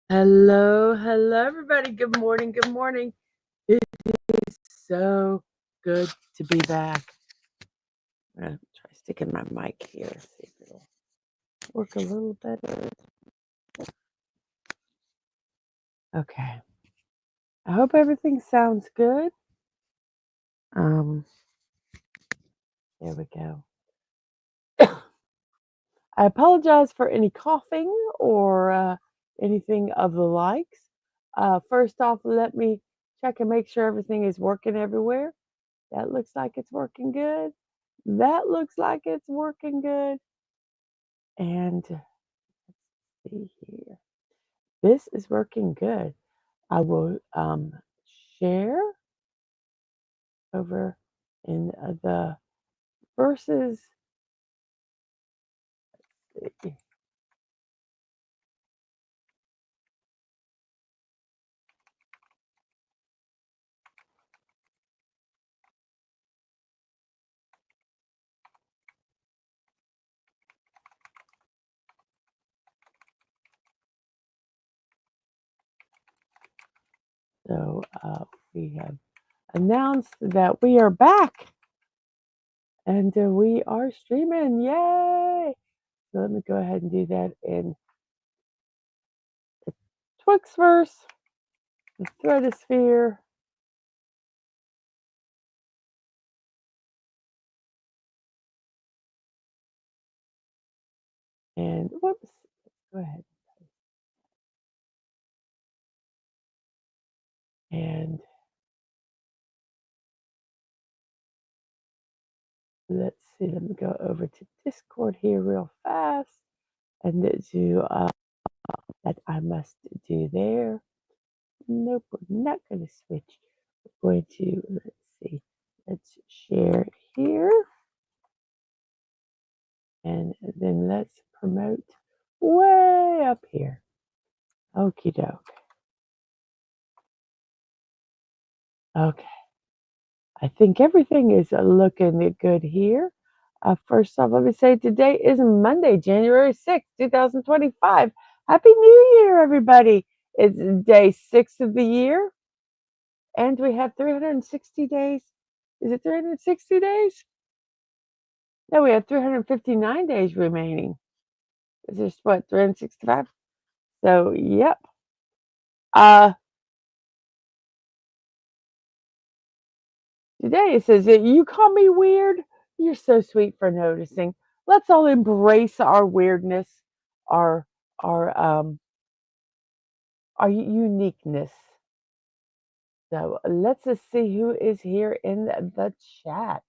Hello, hello, everybody. Good morning, good morning. It is so good to be back. I'm going to try sticking my mic here, see if it'll work a little better. Okay. I hope everything sounds good. There we go. I apologize for any coughing or anything of the likes. First off, let me check and make sure everything is working everywhere. That looks like it's working good. That looks like it's working good. And let's see here. This is working good. I will share over in the verses. So we have announced that we are back and we are streaming. Yay! So let me go ahead and do that in the Twixverse, the Threadosphere. And whoops, go ahead. And let's see, let me go over to Discord here real fast and do that I must do there. Nope, we're not going to switch. We're going to, let's see, let's share here. And then let's promote way up here. Okie doke. Okay. I think everything is looking good here. First off, let me say today is Monday, January 6th, 2025. Happy New Year, everybody. It's day 6 of the year, and we have 360 days. Is it 360 days? No, we have 359 days remaining. Is this what, 365? So, yep. Today it says, you call me weird? You're so sweet for noticing. Let's all embrace our weirdness, our our um our uniqueness. So let's just see who is here in the chat.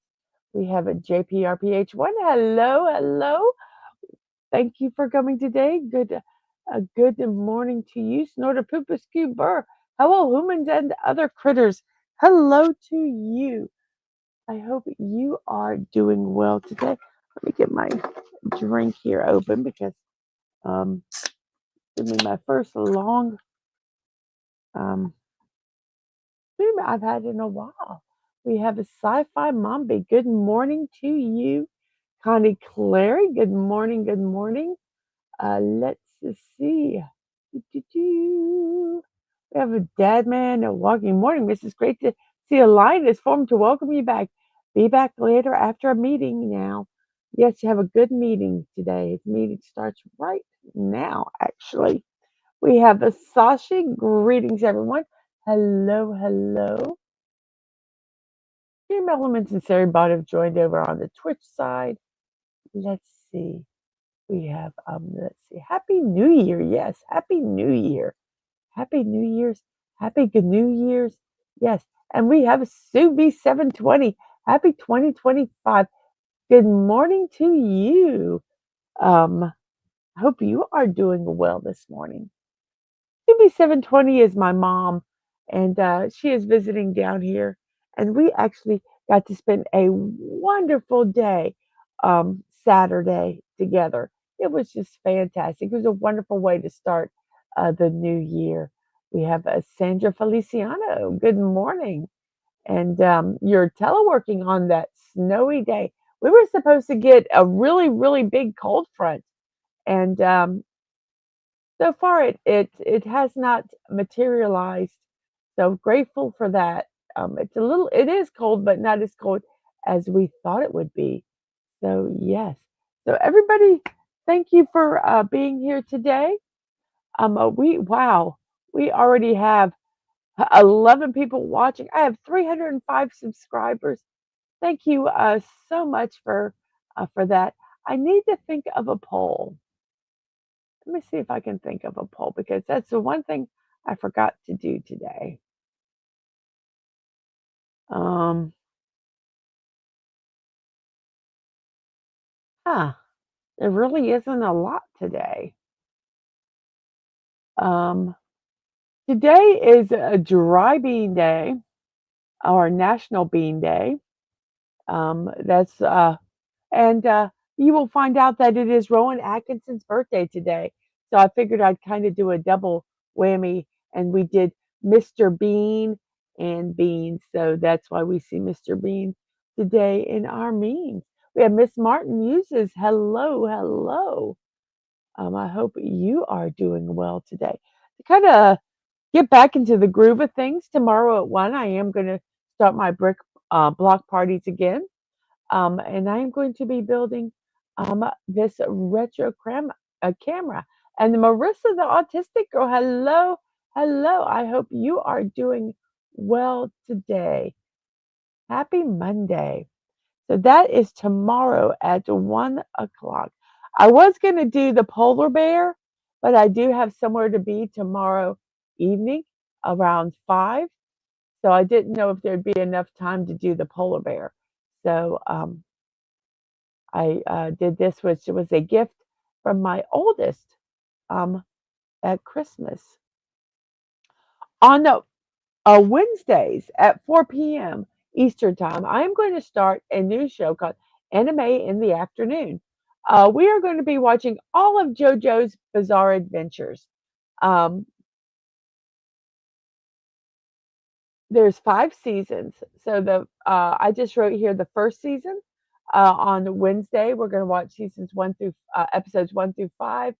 We have a JPRPH1. Hello, hello. Thank you for coming today. Good morning to you, Snortapoopaskoo Burr. Hello, humans and other critters. Hello to you. I hope you are doing well today. Let me get my drink here open because this is my first long stream I've had in a while. We have a sci-fi mombi. Good morning to you, Connie Clary. Good morning. Good morning. Let's see. We have a dad man, a walking morning. This is great to see a line is formed to welcome you back. Be back later after a meeting now. Yes, you have a good meeting today. The meeting starts right now, actually. We have a Sashi. Greetings, everyone. Hello, hello. Dream Elements and Sarah Bot have joined over on the Twitch side. Let's see. We have let's see. Happy New Year. Yes, Happy New Year. Happy New Year's. Happy good New Year's. Yes. And we have Subi 720. Happy 2025. Good morning to you. I hope you are doing well this morning. Subi 720 is my mom, and she is visiting down here. And we actually got to spend a wonderful day Saturday together. It was just fantastic. It was a wonderful way to start the new year. We have Sandra Feliciano. Good morning. And you're teleworking on that snowy day. We were supposed to get a really, really big cold front. And so far it has not materialized. So grateful for that. It is cold, but not as cold as we thought it would be. So yes. So everybody, thank you for being here today. We already have 11 people watching. I have 305 subscribers. Thank you so much for that. I need to think of a poll. Let me see if I can think of a poll because that's the one thing I forgot to do today. Um, huh, there really isn't a lot today. Um, Today is a dry bean day or National Bean Day. That's and You will find out that it is Rowan Atkinson's birthday today. So I figured I'd kind of do a double whammy, and we did Mr. Bean and Beans. So that's why we see Mr. Bean today in our memes. We have Miss Martin Muses. Hello, hello. I hope you are doing well today. To kind of get back into the groove of things, tomorrow at 1, I am going to start my brick block parties again. And I am going to be building this retro camera. And Marissa, the autistic girl, hello, hello. I hope you are doing well today. Happy Monday. So that is tomorrow at 1 o'clock. I was going to do the polar bear, but I do have somewhere to be tomorrow evening around 5. So I didn't know if there'd be enough time to do the polar bear. So I did this, which was a gift from my oldest um, at Christmas. On Wednesdays at 4 p.m. Eastern Time, I am going to start a new show called Anime in the Afternoon. We are going to be watching all of JoJo's Bizarre Adventures. Um, there's 5 seasons. So I just wrote here the first season. On Wednesday, we're going to watch seasons 1 through episodes 1 through 5.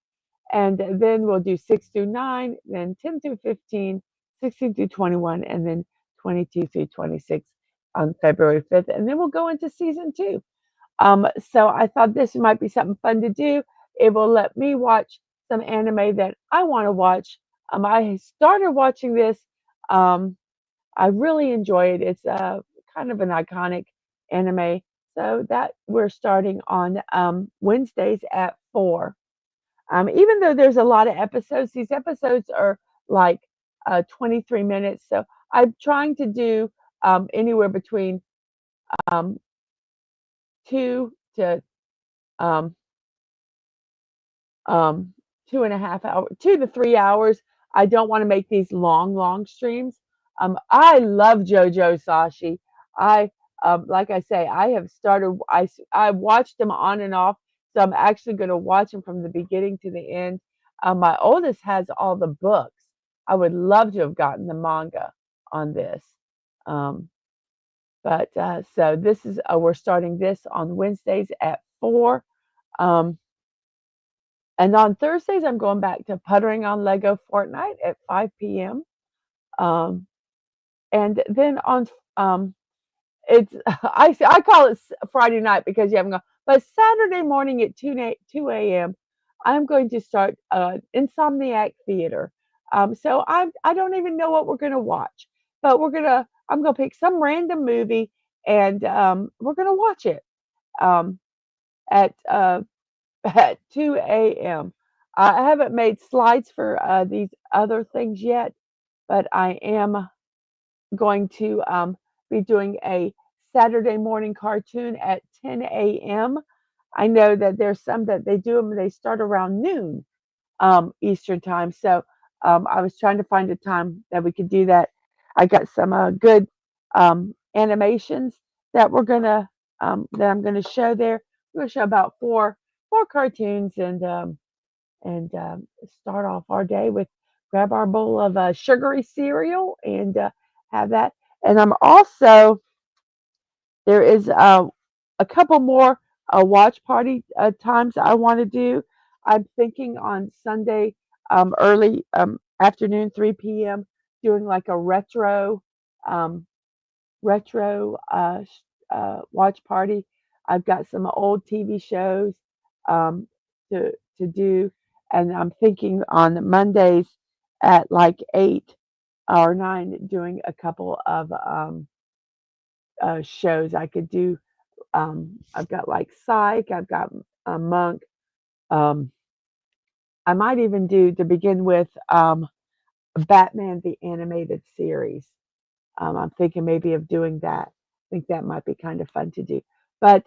And then we'll do 6 through 9, then 10 through 15, 16 through 21, and then 22 through 26 on February 5th. And then we'll go into season 2. So I thought this might be something fun to do. It will let me watch some anime that I want to watch. I started watching this. I really enjoy it. It's kind of an iconic anime. So that we're starting on Wednesdays at 4. Even though there's a lot of episodes, these episodes are like 23 minutes. So I'm trying to do anywhere between um, 2 to um, um, 2.5 hours, 2 to 3 hours. I don't want to make these long, long streams. I love JoJo Sashi. I like I say, I have started. I watched them on and off, so I'm actually going to watch them from the beginning to the end. My oldest has all the books. I would love to have gotten the manga on this. Um, but so this is we're starting this on Wednesdays at 4. Um, and on Thursdays, I'm going back to Puttering on Lego Fortnite at 5 p.m. Um, and then on it's I call it Friday night because you haven't gone, but Saturday morning at 2 a.m. I'm going to start Insomniac Theater. So I don't even know what we're going to watch, but I'm gonna pick some random movie and we're gonna watch it um, at at 2 a.m. I haven't made slides for these other things yet, but I am going to be doing a Saturday morning cartoon at 10 a.m. I know that there's some that they do them, they start around noon Eastern time. So I was trying to find a time that we could do that. I got some good animations that that I'm gonna show there. We're gonna show about four cartoons and start off our day with grab our bowl of sugary cereal and have that. And I'm also there is a couple more watch party times I want to do. I'm thinking on Sunday early afternoon, 3 p.m., doing like a um, retro watch party. I've got some old TV shows um, to do, and I'm thinking on Mondays at like 8 or 9, doing a couple of shows. I could do. I've got like Psych. I've got Monk. Um, I might even do to begin with Batman the animated series. I'm thinking maybe of doing that. I think that might be kind of fun to do. But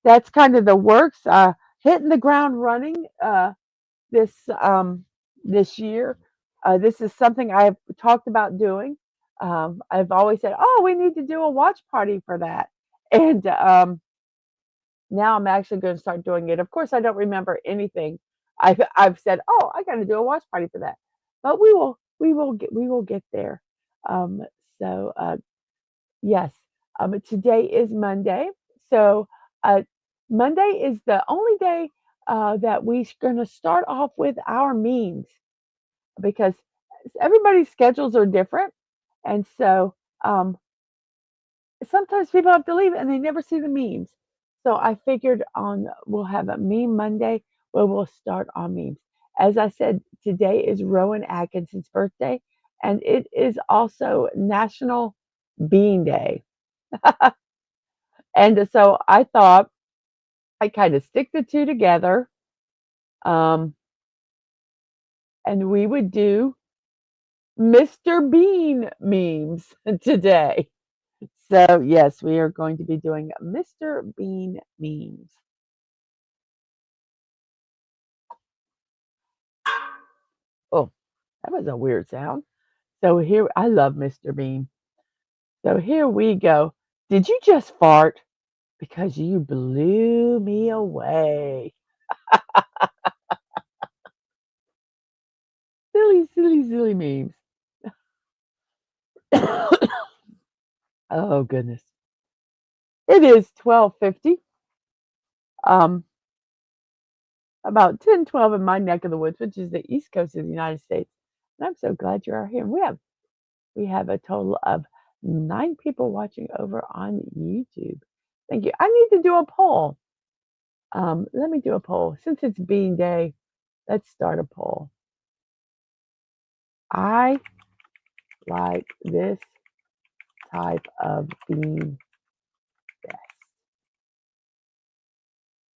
that's kind of the works. Hitting the ground running this this year. This is something I've talked about doing. I've always said, "Oh, we need to do a watch party for that," and now I'm actually going to start doing it. Of course, I don't remember anything. I've said, "Oh, I got to do a watch party for that," but we will get there. Um, so yes, today is Monday. So uh, Monday is the only day that we're going to start off with our memes because everybody's schedules are different, and so um, sometimes people have to leave and they never see the memes. So I figured on we'll have a meme Monday where we'll start on memes. As I said, today is Rowan Atkinson's birthday, and it is also National Bean Day. And so I thought I'd kind of stick the two together, um, and we would do Mr. Bean memes today. So yes, we are going to be doing Mr. Bean memes. Oh, that was a weird sound. So here, I love Mr. Bean. So here we go. Did you just fart? Because you blew me away. Silly, silly, silly memes. Oh goodness. It is 12:50. Um, about 10:12 in my neck of the woods, which is the East Coast of the United States. And I'm so glad you're here. We have a total of 9 people watching over on YouTube. Thank you. I need to do a poll. Let me do a poll. Since it's Bean Day, let's start a poll. I like this type of bean best.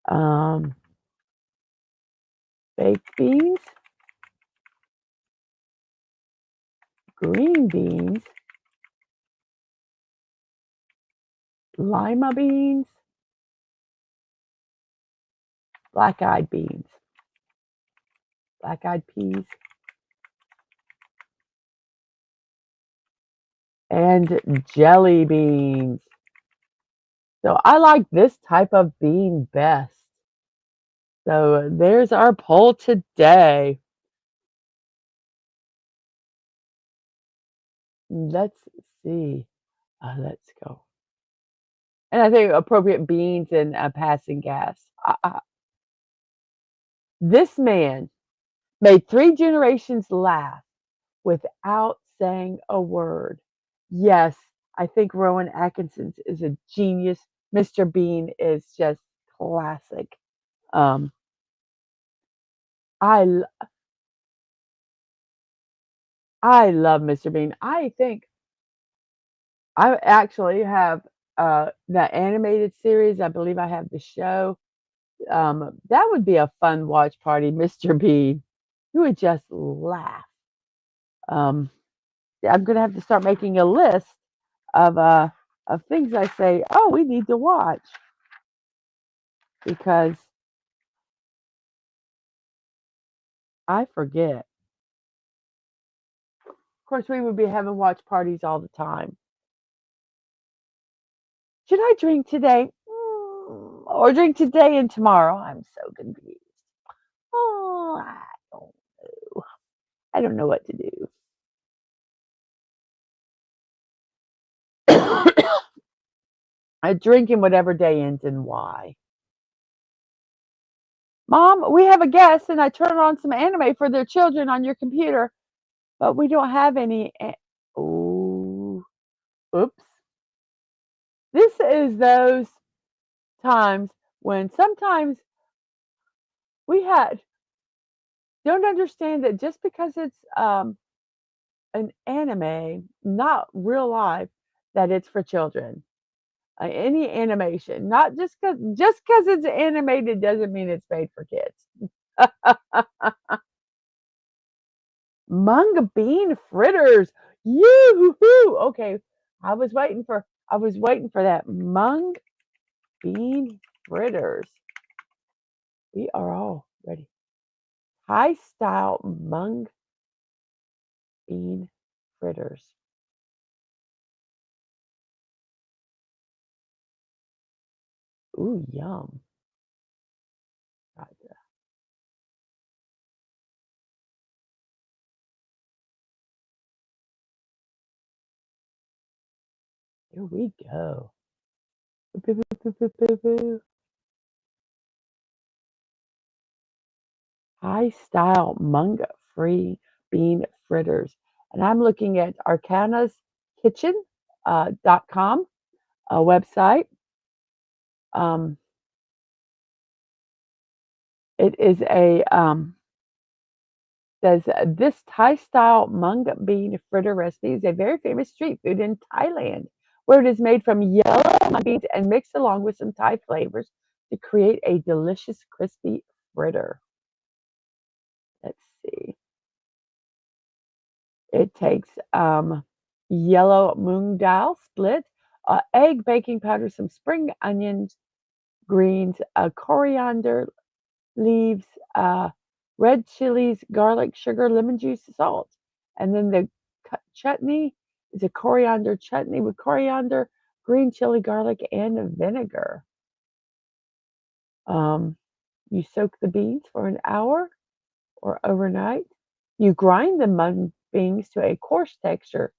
Um, baked beans, green beans, lima beans, black-eyed beans, black-eyed peas, and jelly beans. So I like this type of bean best. So there's our poll today. Let's see. Let's go. And I think appropriate beans and passing gas. This man made 3 generations laugh without saying a word. Yes, I think Rowan Atkinson is a genius. Mr. Bean is just classic. Um, I l- I love Mr. Bean. I think I actually have the animated series. I believe I have the show. That would be a fun watch party, Mr. Bean. You would just laugh. Um, yeah, I'm gonna have to start making a list of uh of things I say, oh, we need to watch because I forget. Of course, we would be having watch parties all the time. Should I drink today? Or drink today and tomorrow? I'm so confused. Oh, don't know. I don't know what to do. I drink in whatever day ends in Y. Mom, we have a guest and I turn on some anime for their children on your computer, but we don't have any. Oh, oops. This is those times when sometimes we don't understand that just because it's an anime, not real life, that it's for children. Any animation, not just because it's animated doesn't mean it's made for kids. Mung bean fritters. Yoo-hoo! Okay, I was waiting for that. Mung bean fritters. We are all ready. Thai style mung bean fritters. Ooh, yum. Right there. Here we go. Boo, boo, boo, boo, boo, boo. Thai style mung free bean fritters. And I'm looking at Arcana's Kitchen .com website. Um, it is a says this Thai style mung bean fritter recipe is a very famous street food in Thailand, where it is made from yellow mung beans and mixed along with some Thai flavors to create a delicious crispy fritter. Let's see. It takes yellow moong dal split, egg, baking powder, some spring onions, greens, coriander leaves, red chilies, garlic, sugar, lemon juice, salt. And then the chutney is a coriander chutney with coriander, green chili, garlic, and vinegar. Um, you soak the beans for an hour or overnight. You grind the mung beans to a coarse texture.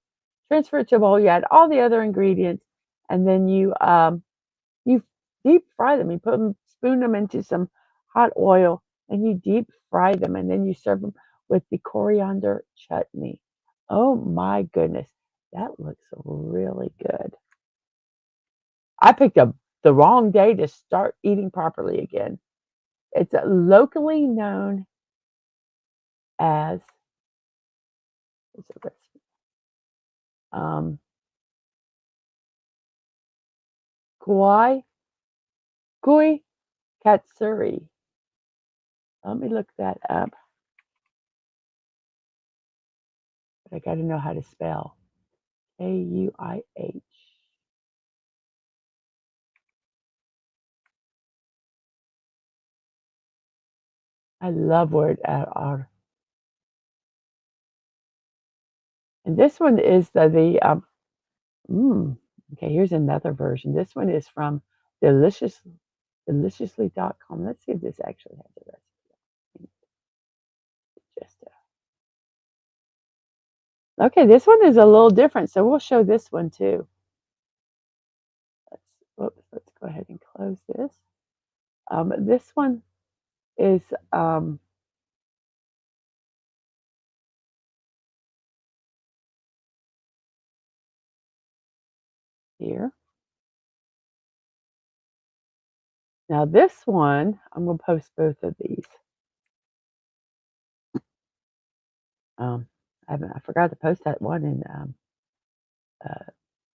Transfer it to a bowl. You add all the other ingredients, and then you deep fry them. You spoon them into some hot oil, and you deep fry them, and then you serve them with the coriander chutney. Oh my goodness, that looks really good. I picked up the wrong day to start eating properly again. It's locally known as what's the recipe? Um, Goi Goi Katsuri. Let me look that up. But I got to know how to spell Kauih. I love word are. And this one is okay, here's another version. This one is from deliciously.com. Let's see if this actually has a recipe. Just okay, this one is a little different, so we'll show this one too. Let's go ahead and close this. This one is here. Now this one, I'm gonna post both of these. I forgot to post that one in uh,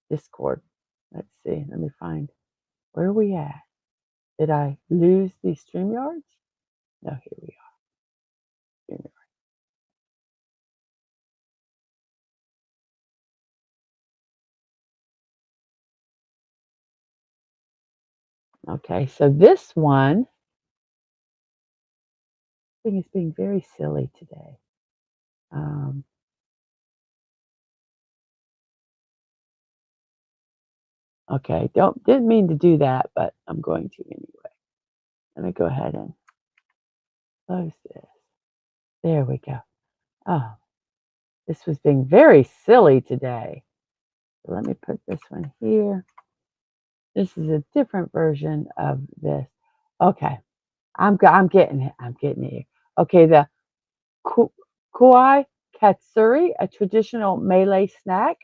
Discord. Let's see. Let me find where are we at. Did I lose the StreamYards? No, here we are. Okay, so this one thing is being very silly today. Okay, didn't mean to do that, but I'm going to anyway. Let me go ahead and close this. There we go. Oh, this was being very silly today. So let me put this one here. This is a different version of this. Okay, I'm getting it. I'm getting it. Okay, the ku kuai katsuri, a traditional Malay snack.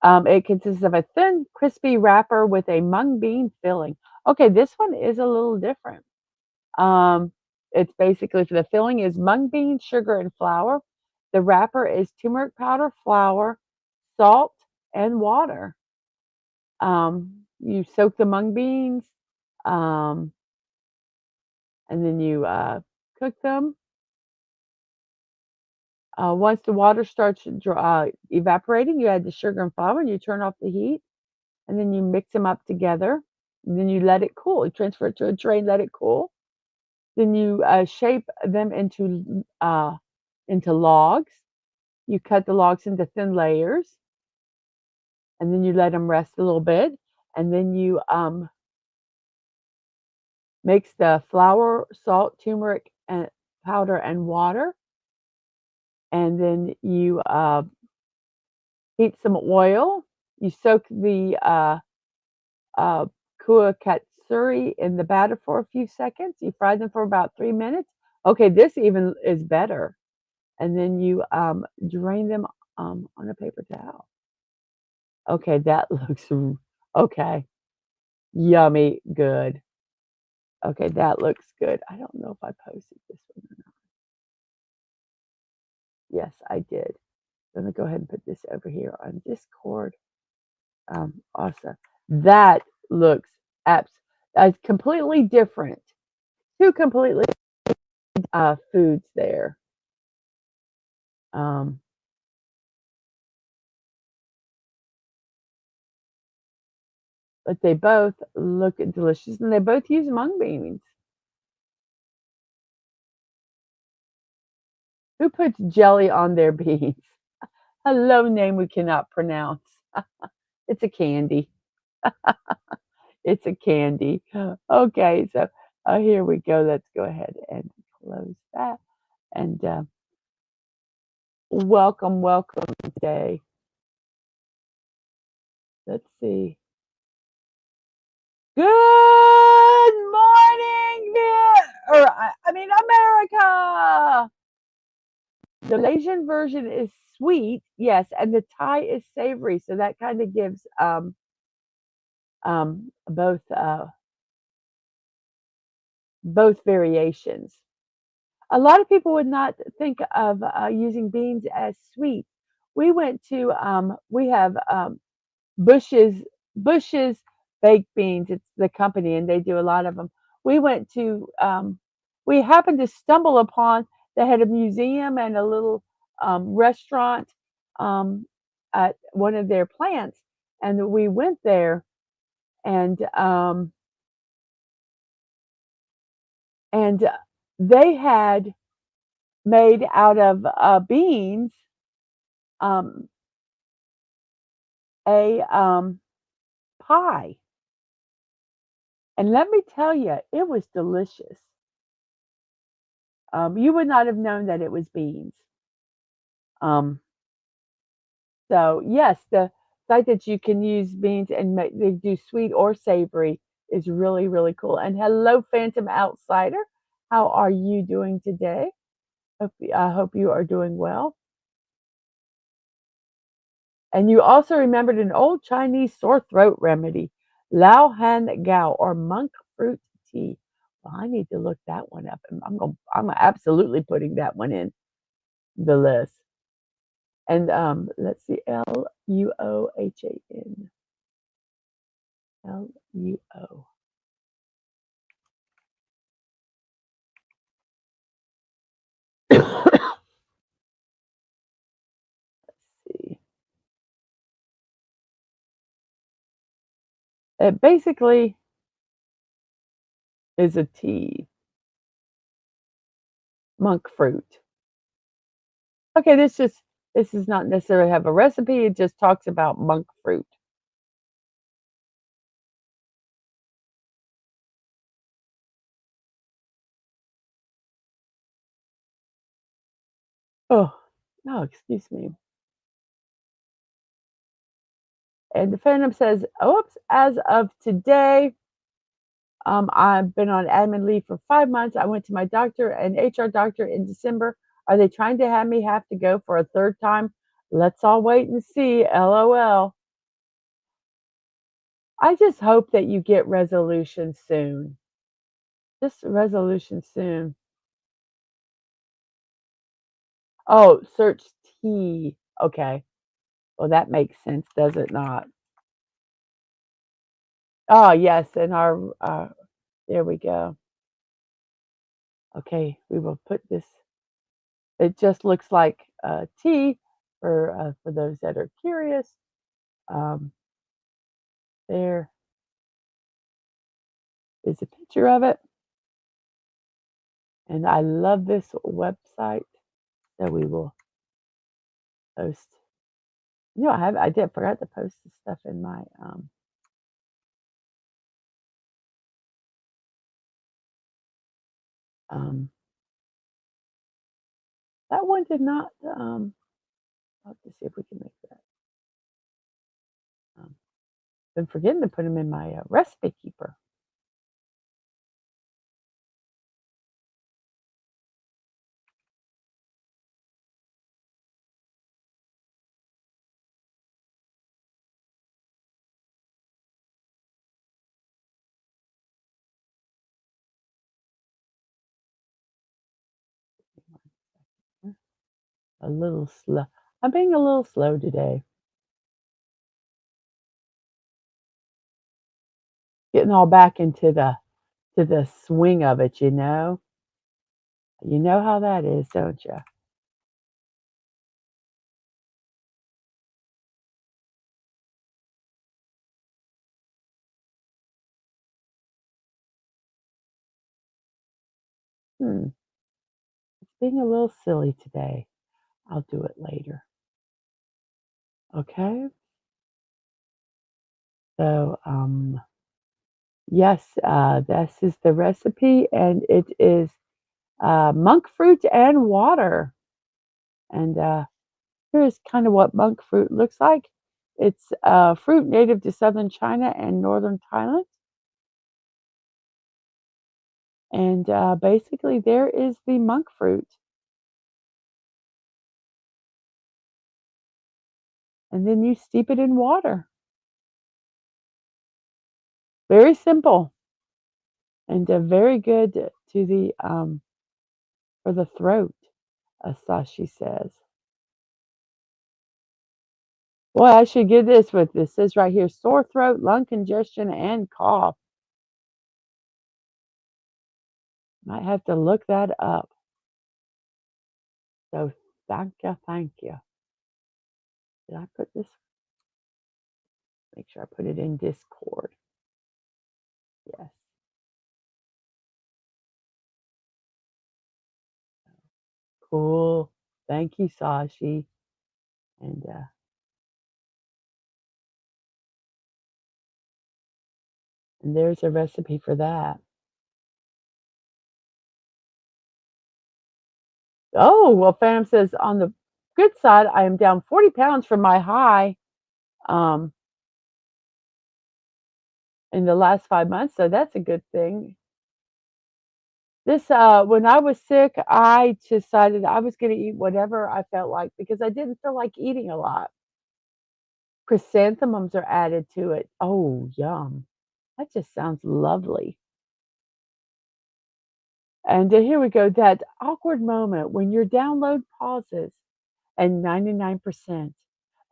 It consists of a thin, crispy wrapper with a mung bean filling. Okay, this one is a little different. Um, it's basically the filling is mung bean, sugar, and flour. The wrapper is turmeric powder, flour, salt, and water. You soak the mung beans, um, and then you cook them. Once the water starts evaporating, you add the sugar and flour, and you turn off the heat, and then you mix them up together. And then you let it cool. You transfer it to a tray, let it cool. Then you shape them into logs. You cut the logs into thin layers, and then you let them rest a little bit, and then you mix the flour, salt, turmeric, and powder and water, and then you heat some oil. You soak the uh, kua katsuri in the batter for a few seconds. You fry them for about 3 minutes. Okay, this even is better. And then you drain them on a paper towel. Okay, that looks okay. Yummy, good. Okay, that looks good. I don't know if I posted this one or not. Yes, I did. I'm gonna go ahead and put this over here on Discord. Awesome. That looks abs completely different. Two completely foods there. Um, but they both look delicious, and they both use mung beans. Who puts jelly on their beans? Hello, name we cannot pronounce. It's a candy. It's a candy. Okay, so here we go. Let's go ahead and close that. And welcome, welcome today. Let's see. Good morning, America. The Malaysian version is sweet, yes, and the Thai is savory, so that kind of gives both variations. A lot of people would not think of using beans as sweet. We have Bush's baked beans. It's the company, and they do a lot of them. We went to we happened to stumble upon they had a museum and a little restaurant um, at one of their plants, and we went there, and and they had made out of beans um, a pie. And let me tell you, it was delicious. You would not have known that it was beans. Um, so yes, the fact that you can use beans and they do sweet or savory is really, really cool. And hello, Phantom Outsider. How are you doing today? I hope you are doing well. And you also remembered an old Chinese sore throat remedy, Lao Han Gao or monk fruit tea. Well, I need to look that one up, and I'm absolutely putting that one in the list. And let's see, Luohan, Luo. Let's see. It basically is a tea, monk fruit. Okay, this is not necessarily have a recipe. It just talks about monk fruit. Oh, no, excuse me. And the Phantom says, oops, as of today, I've been on admin leave for 5 months. I went to my doctor and HR doctor in December. Are they trying to have me have to go for a third time? Let's all wait and see. LOL. I just hope that you get resolution soon. Just resolution soon. Oh, search T. Okay. Well, that makes sense, does it not? Oh, yes, in our there we go. Okay, we will put this. It just looks like T for those that are curious. Um, there is a picture of it, and I love this website. So we will post. I forgot to post the stuff in my um that one did not I'll have to see if we can make that. Um, been forgetting to put them in my recipe keeper. A little slow. I'm being a little slow today. Getting all back into the swing of it, you know? You know how that is, don't you? Hmm, it's being a little silly today. I'll do it later. Okay? So, yes, this is the recipe, and it is monk fruit and water. And here's kind of what monk fruit looks like. It's fruit native to southern China and northern Thailand. And basically, there is the monk fruit. And then you steep it in water. Very simple and very good to the for the throat, as Sashi says. Boy, I should get this with this. Says right here, sore throat, lung congestion, and cough. Might have to look that up. So thank you, thank you. Did I put this? Make sure I put it in Discord. Yes. Cool. Thank you, Sashi. And there's a recipe for that. Oh, well, Phantom says on the good side, I am down 40 pounds from my high um, in the last 5 months. So that's a good thing. When I was sick, I decided I was going to eat whatever I felt like because I didn't feel like eating a lot. Chrysanthemums are added to it. Oh, yum. That just sounds lovely. And here we go. That awkward moment when your download pauses and 99%,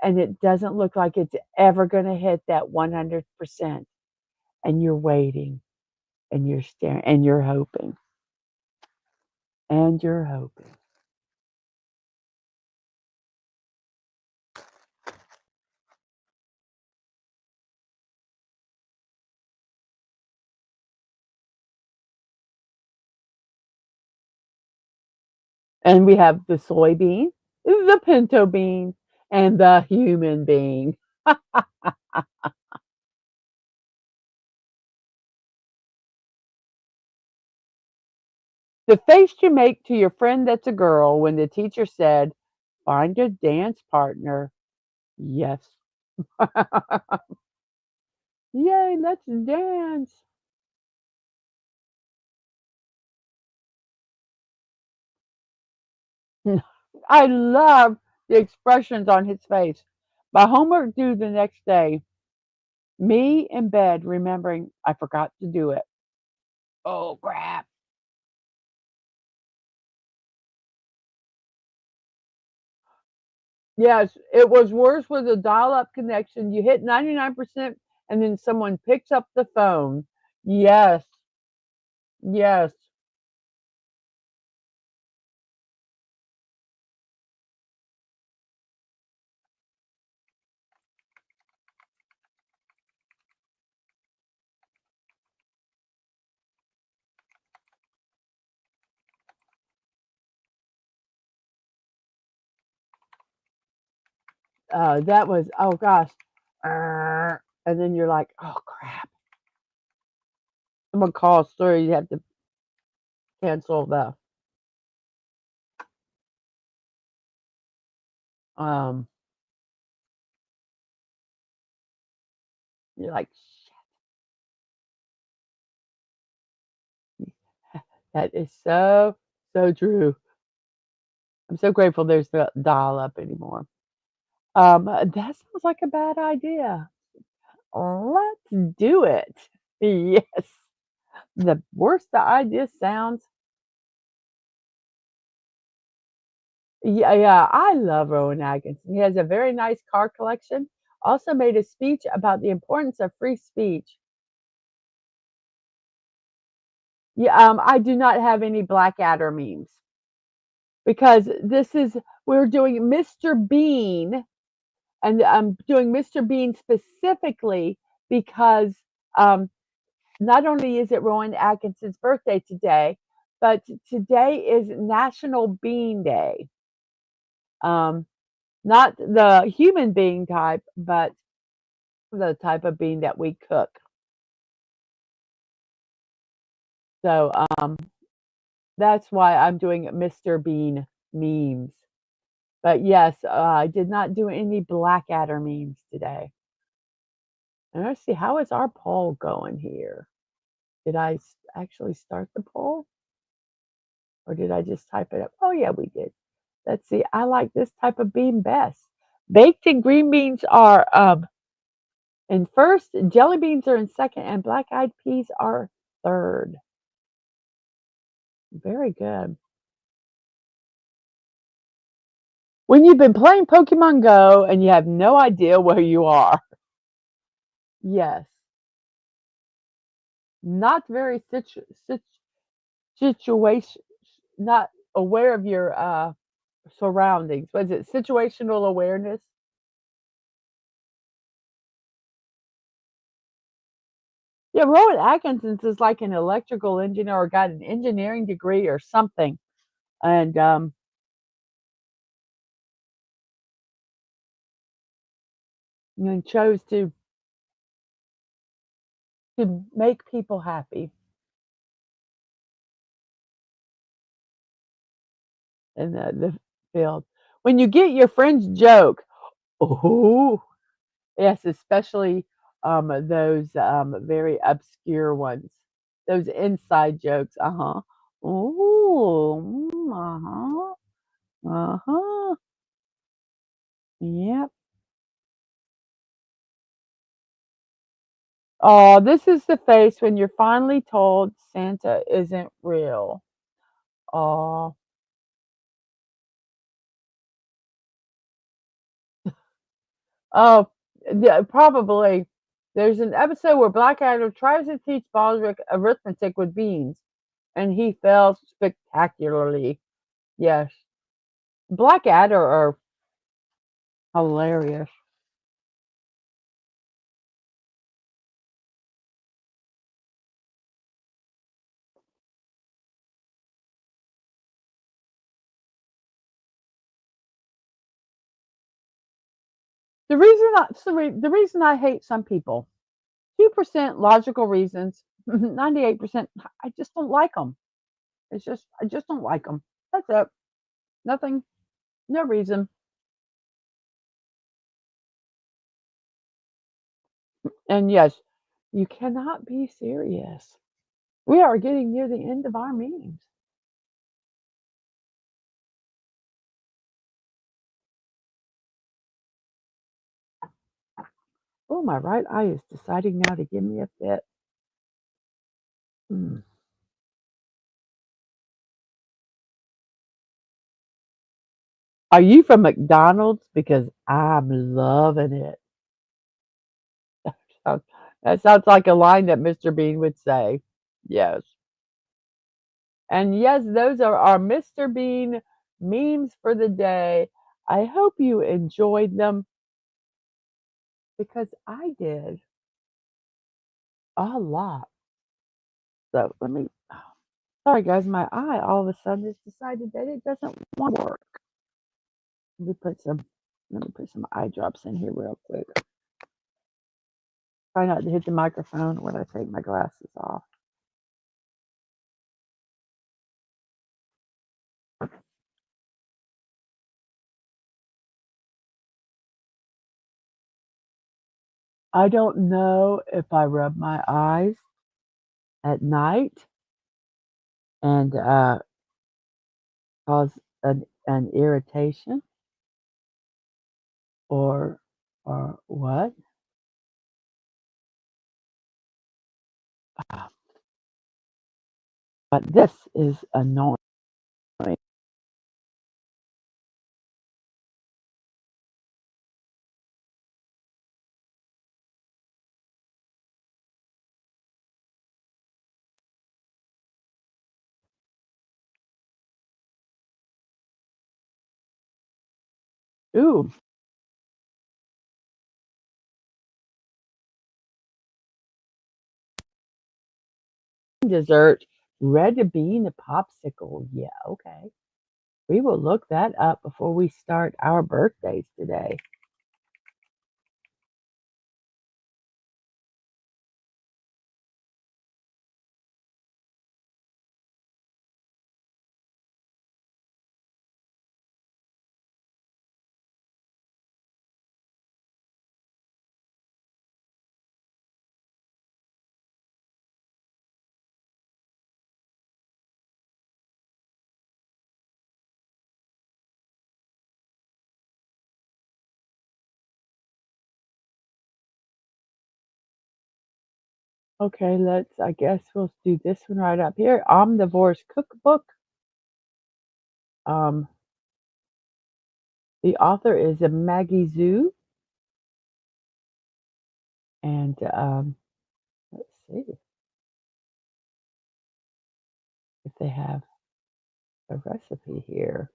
and it doesn't look like it's ever going to hit that 100%. And you're waiting and you're staring and you're hoping and you're hoping. And we have the soybean, the pinto bean, and the human being. The face you make to your friend that's a girl when the teacher said, find a dance partner. Yes. Yay, let's dance. I love the expressions on his face. My homework due the next day. Me in bed remembering I forgot to do it. Oh, crap. Yes, it was worse with a dial-up connection. You hit 99% and then someone picks up the phone. Yes, yes. That was, oh gosh. And then you're like, oh crap. Someone calls through. You have to cancel the, um, you're like, that is so, so true. I'm so grateful there's no dial-up anymore. That sounds like a bad idea. Let's do it. Yes. The worse the idea sounds, yeah, yeah, I love Rowan Atkinson. He has a very nice car collection. Also made a speech about the importance of free speech. Yeah, I do not have any Blackadder memes because this is we're doing Mr. Bean, and I'm doing Mr. Bean specifically because um, not only is it Rowan Atkinson's birthday today, but today is National Bean Day. Um, Not the human being type, but the type of bean that we cook. So that's why I'm doing Mr. Bean memes. But yes, I did not do any Blackadder memes today. And let's see, how is our poll going here? Did I actually start the poll? Or did I just type it up? Oh, yeah, we did. Let's see. I like this type of bean best. Baked and green beans are in first, jelly beans are in second, and black eyed peas are third. Very good. When you've been playing Pokemon Go and you have no idea where you are. Yes. Not very situation, not aware of your surroundings. Was it situational awareness? Yeah, Rowan Atkinson is like an electrical engineer or got an engineering degree or something. And chose to make people happy in the field. When you get your friend's joke, oh, yes, especially those very obscure ones, those inside jokes. Uh huh. Ooh. Uh huh. Uh huh. Yep. Oh, this is the face when you're finally told Santa isn't real. Oh, oh, yeah, probably. There's an episode where Blackadder tries to teach Baldric arithmetic with beans, and he fails spectacularly. Yes, Blackadder are hilarious. The reason I hate some people, 2% logical reasons, 98%. I just don't like them. It's just I just don't like them. That's it. Nothing. No reason. And yes, you cannot be serious. We are getting near the end of our meetings. Oh, my right eye is deciding now to give me a fit. Mm. Are you from McDonald's? Because I'm loving it. Sounds- That sounds like a line that Mr. Bean would say. Yes. And yes, those are our Mr. Bean memes for the day. I hope you enjoyed them because I did a lot. So let me, sorry guys, my eye all of a sudden has decided that it doesn't want to work. Let me put some, let me put some eye drops in here real quick. Try not to hit the microphone when I take my glasses off. I don't know if I rub my eyes at night and cause an irritation or what. Ah, but this is annoying. Ooh, dessert, red bean popsicle. Yeah, okay. We will look that up before we start our birthdays today. Okay, I guess we'll do this one right up here. Omnivore's Cookbook. Um, the author is Maggie Zhu, and let's see if they have a recipe here.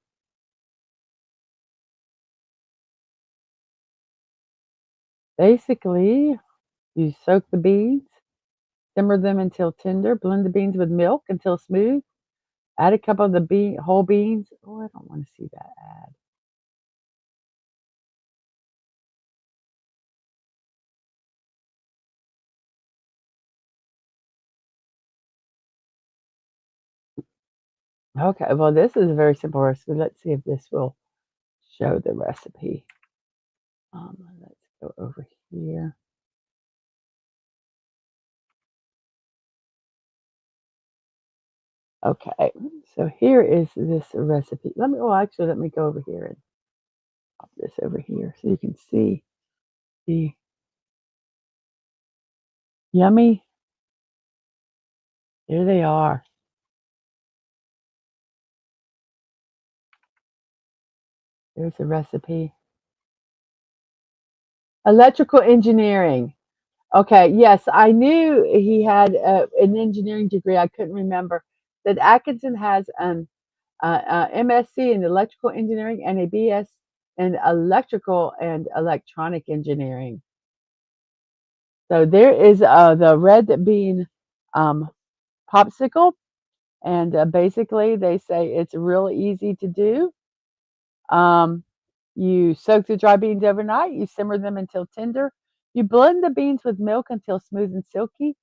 Basically, you soak the beans, simmer them until tender, blend the beans with milk until smooth, add a cup of the whole beans. Oh, I don't want to see that ad. Okay, well, this is a very simple recipe. Let's see if this will show the recipe. Let's go over here. Okay, so here is this recipe. Actually, let me go over here and pop this over here so you can see the yummy. There they are. There's the recipe. Electrical engineering. Okay, yes, I knew he had an engineering degree. I couldn't remember that Atkinson has an MSc in electrical engineering and a BS in electrical and electronic engineering. So there is the red bean um, popsicle, and basically they say it's real easy to do. Um, you soak the dry beans overnight, you simmer them until tender, you blend the beans with milk until smooth and silky,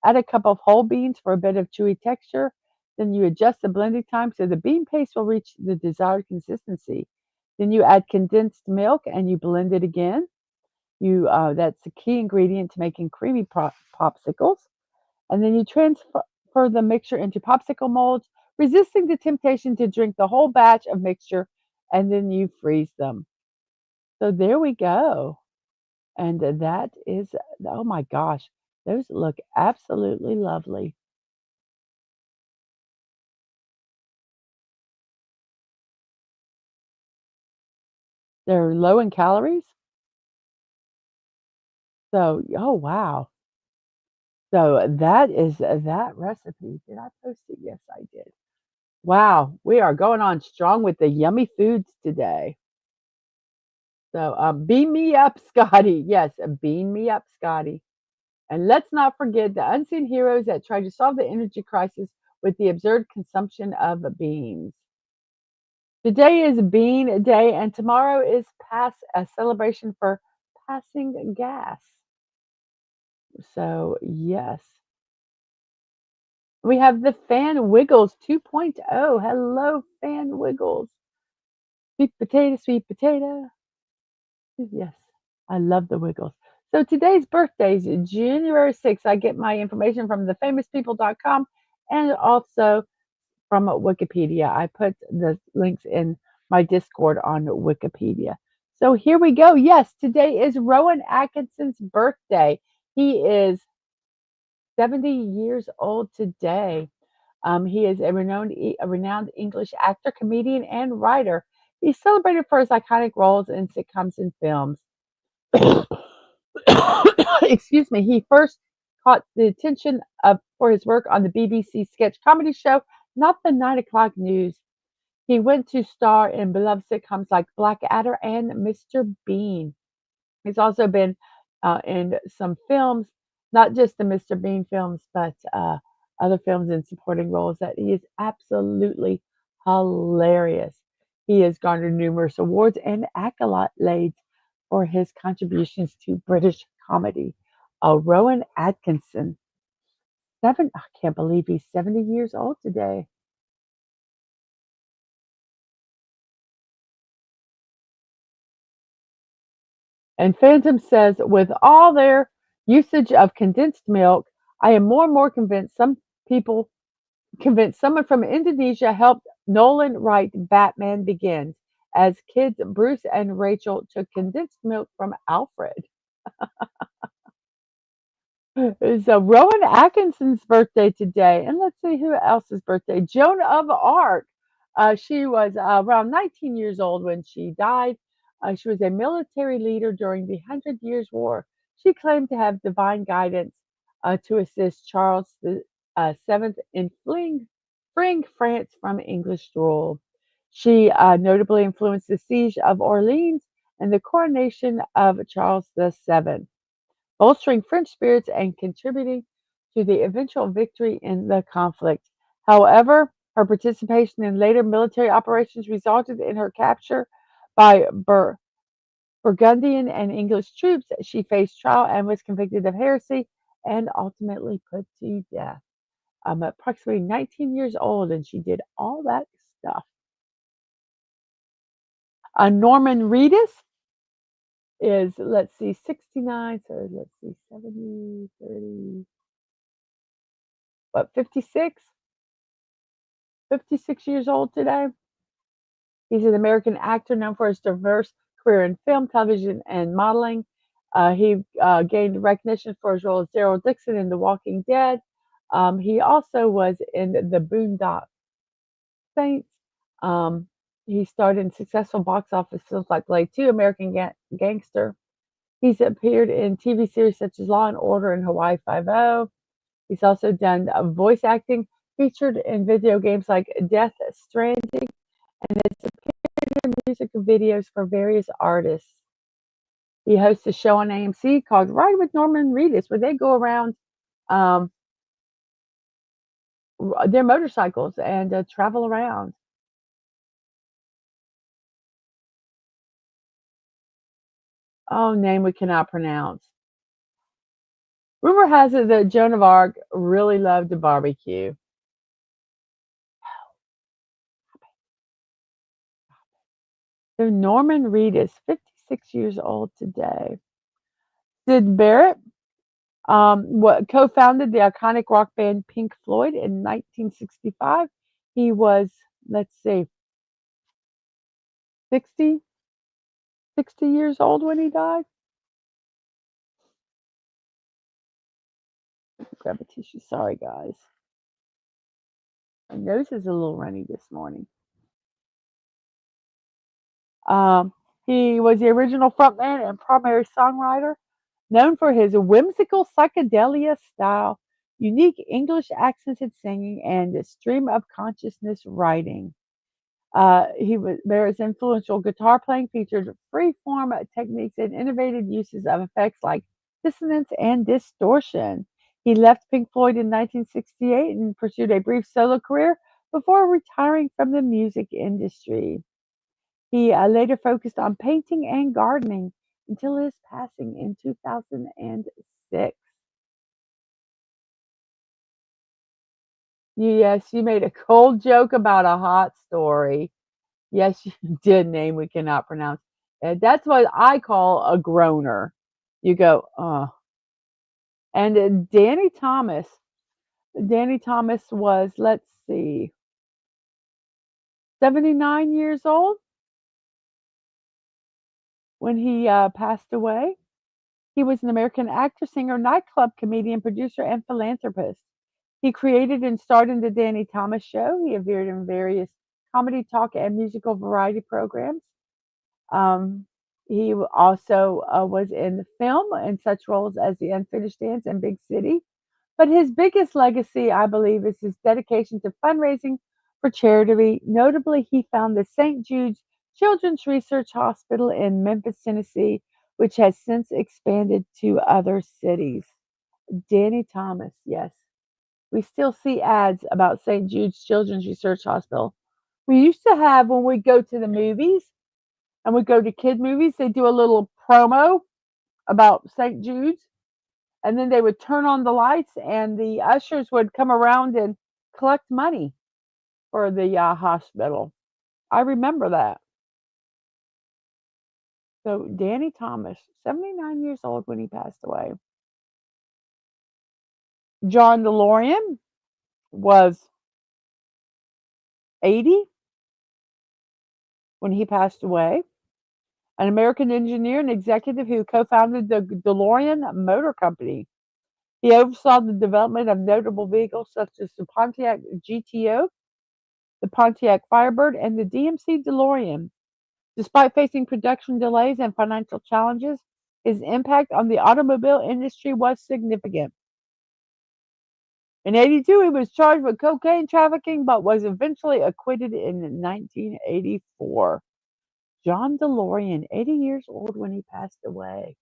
add a cup of whole beans for a bit of chewy texture, then you adjust the blending time so the bean paste will reach the desired consistency. Then you add condensed milk and you blend it again. That's the key ingredient to making creamy popsicles. And then you transfer the mixture into popsicle molds, resisting the temptation to drink the whole batch of mixture, and then you freeze them. So there we go. And that is, oh my gosh, those look absolutely lovely. They're low in calories. So, oh wow. So that is that recipe. Did I post it? Yes, I did. Wow, we are going on strong with the yummy foods today. So, beam me up, Scotty. Yes, beam me up, Scotty. And let's not forget the unseen heroes that tried to solve the energy crisis with the absurd consumption of beans. Today is Bean Day, and tomorrow is pass a celebration for passing gas. So, yes. We have the Fan Wiggles 2.0. Hello, Fan Wiggles. Sweet potato, sweet potato. Yes, I love the Wiggles. So today's birthdays, January 6th. I get my information from thefamouspeople.com and also from Wikipedia. I put the links in my Discord on Wikipedia. So here we go. Yes, today is Rowan Atkinson's birthday. He is 70 years old today. He is a renowned English actor, comedian, and writer. He's celebrated for his iconic roles in sitcoms and films. Excuse me. He first caught the attention of for his work on the BBC sketch comedy show, Not the 9 O'Clock News. He went to star in beloved sitcoms like Blackadder and Mr. Bean. He's also been in some films, not just the Mr. Bean films, but other films in supporting roles that he is absolutely hilarious. He has garnered numerous awards and accolades for his contributions to British comedy. Rowan Atkinson, I can't believe he's 70 years old today. And Phantom says, with all their usage of condensed milk, I am more and more people convinced someone from Indonesia helped Nolan write Batman Begins, as kids Bruce and Rachel took condensed milk from Alfred. So Rowan Atkinson's birthday today, and let's see who else's birthday. Joan of Arc. She was around 19 years old when she died. She was a military leader during the Hundred Years' War. She claimed to have divine guidance to assist Charles the Seventh in freeing France from English rule. She notably influenced the siege of Orleans and the coronation of Charles the Seventh, bolstering French spirits and contributing to the eventual victory in the conflict. However, her participation in later military operations resulted in her capture by Burgundian and English troops. She faced trial and was convicted of heresy and ultimately put to death. Approximately 19 years old, and she did all that stuff. Norman Reedus is, let's see, 69, so let's see, 70, 30, what, 56? 56 years old today. He's an American actor known for his diverse career in film, television, and modeling. He gained recognition for his role as Daryl Dixon in The Walking Dead. He also was in The Boondock Saints. Um, he starred in successful box office films like Blade 2, American Gangster. He's appeared in TV series such as Law and Order and Hawaii Five-O. He's also done voice acting, featured in video games like Death Stranding, and has appeared in music videos for various artists. He hosts a show on AMC called Ride with Norman Reedus, where they go around um, their motorcycles and travel around. Oh, name we cannot pronounce. Rumor has it that Joan of Arc really loved to barbecue. So Norman Reedus, 56 years old today. Sid Barrett, what co-founded the iconic rock band Pink Floyd in 1965. He was, let's see, 60 years old when he died. grab a tissue. Sorry, guys. My nose is a little runny this morning. Um, he was the original frontman and primary songwriter, known for his whimsical psychedelia style, unique English accented singing, and stream of consciousness writing. His influential guitar playing featured free-form techniques and innovative uses of effects like dissonance and distortion. He left Pink Floyd in 1968 and pursued a brief solo career before retiring from the music industry. He later focused on painting and gardening until his passing in 2006. Yes, you made a cold joke about a hot story. Yes, you did, name we cannot pronounce. That's what I call a groaner. You go, oh. And Danny Thomas was, let's see, 79 years old when he passed away. He was an American actor, singer, nightclub comedian, producer, and philanthropist. He created and starred in The Danny Thomas Show. He appeared in various comedy, talk, and musical variety programs. Um, he also was in film in such roles as The Unfinished Dance and Big City. But his biggest legacy, I believe, is his dedication to fundraising for charity. Notably, he founded the St. Jude's Children's Research Hospital in Memphis, Tennessee, which has since expanded to other cities. Danny Thomas, yes. We still see ads about St. Jude's Children's Research Hospital. We used to have, when we go to the movies and we go to kid movies, they do a little promo about St. Jude's, and then they would turn on the lights and the ushers would come around and collect money for the hospital. I remember that. So Danny Thomas, 79 years old when he passed away. John DeLorean was 80 when he passed away. An American engineer and executive who co-founded the DeLorean Motor Company. He oversaw the development of notable vehicles such as the Pontiac GTO, the Pontiac Firebird, and the DMC DeLorean. Despite facing production delays and financial challenges, his impact on the automobile industry was significant. In '82, he was charged with cocaine trafficking but was eventually acquitted in 1984. John DeLorean, 80 years old when he passed away.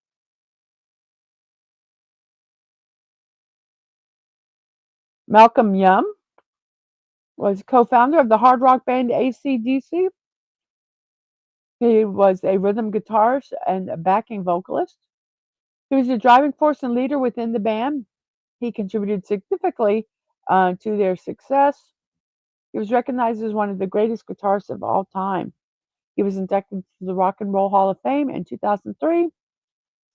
Malcolm Young was co-founder of the hard rock band AC/DC. He was a rhythm guitarist and a backing vocalist. He was a driving force and leader within the band. He contributed significantly to their success. He was recognized as one of the greatest guitarists of all time. He was inducted to the Rock and Roll Hall of Fame in 2003.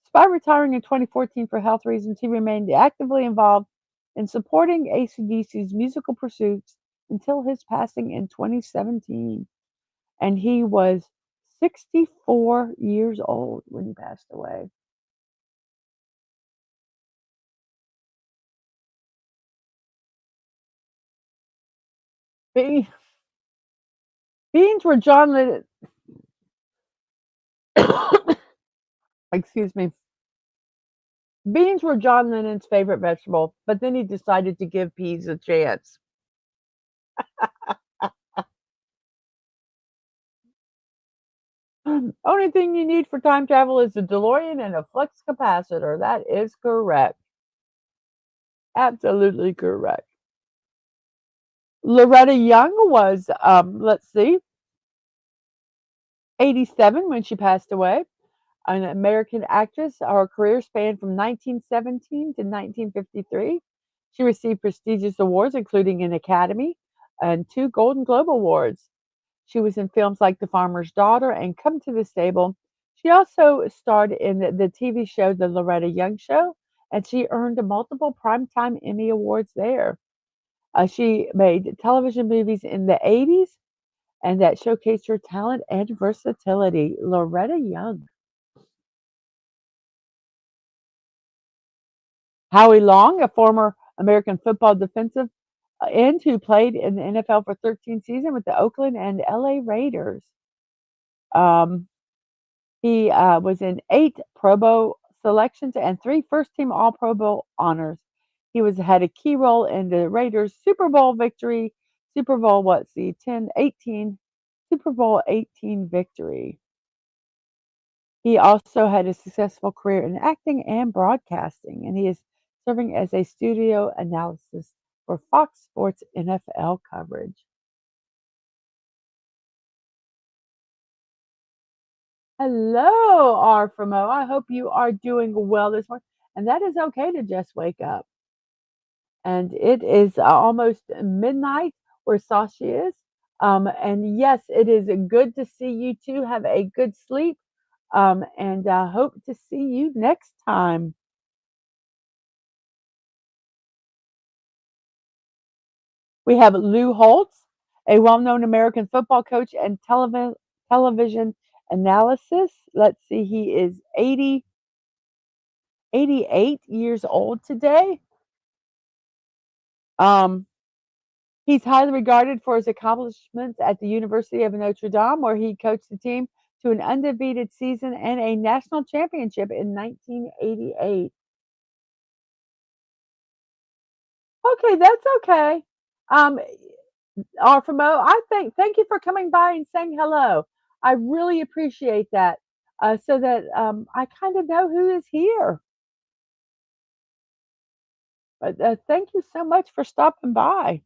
Despite retiring in 2014 for health reasons, he remained actively involved in supporting AC/DC's musical pursuits until his passing in 2017. And he was 64 years old when he passed away. Be- Beans were John Lennon. Excuse me. Beans were John Lennon's favorite vegetable, but then he decided to give peas a chance. Only thing you need for time travel is a DeLorean and a flux capacitor. That is correct. Absolutely correct. Loretta Young was, let's see, 87 when she passed away. An American actress. Her career spanned from 1917 to 1953. She received prestigious awards, including an Academy and 2 Golden Globe Awards. She was in films like The Farmer's Daughter and Come to the Stable. She also starred in the TV show The Loretta Young Show, and she earned multiple Primetime Emmy Awards there. She made television movies in the 80s, and that showcased her talent and versatility. Loretta Young. Howie Long, a former American football defensive end who played in the NFL for 13 seasons with the Oakland and LA Raiders. Um, he was in 8 Pro Bowl selections and 3 first team All Pro Bowl honors. He had a key role in the Raiders' Super Bowl victory, Super Bowl, what's the 10, 18, Super Bowl 18 victory. He also had a successful career in acting and broadcasting, and he is serving as a studio analyst for Fox Sports NFL coverage. Hello, R from O. I hope you are doing well this morning. And that is okay to just wake up. And it is almost midnight where Sasha is. And yes, it is good to see you too. Have a good sleep. And hope to see you next time. We have Lou Holtz, a well known American football coach and television analysis. Let's see, he is 88 years old today. Um, he's highly regarded for his accomplishments at the University of Notre Dame, where he coached the team to an undefeated season and a national championship in 1988. Okay, that's okay. Um, Arfamo, thank you for coming by and saying hello. I really appreciate that. So that I kind of know who is here. But thank you so much for stopping by.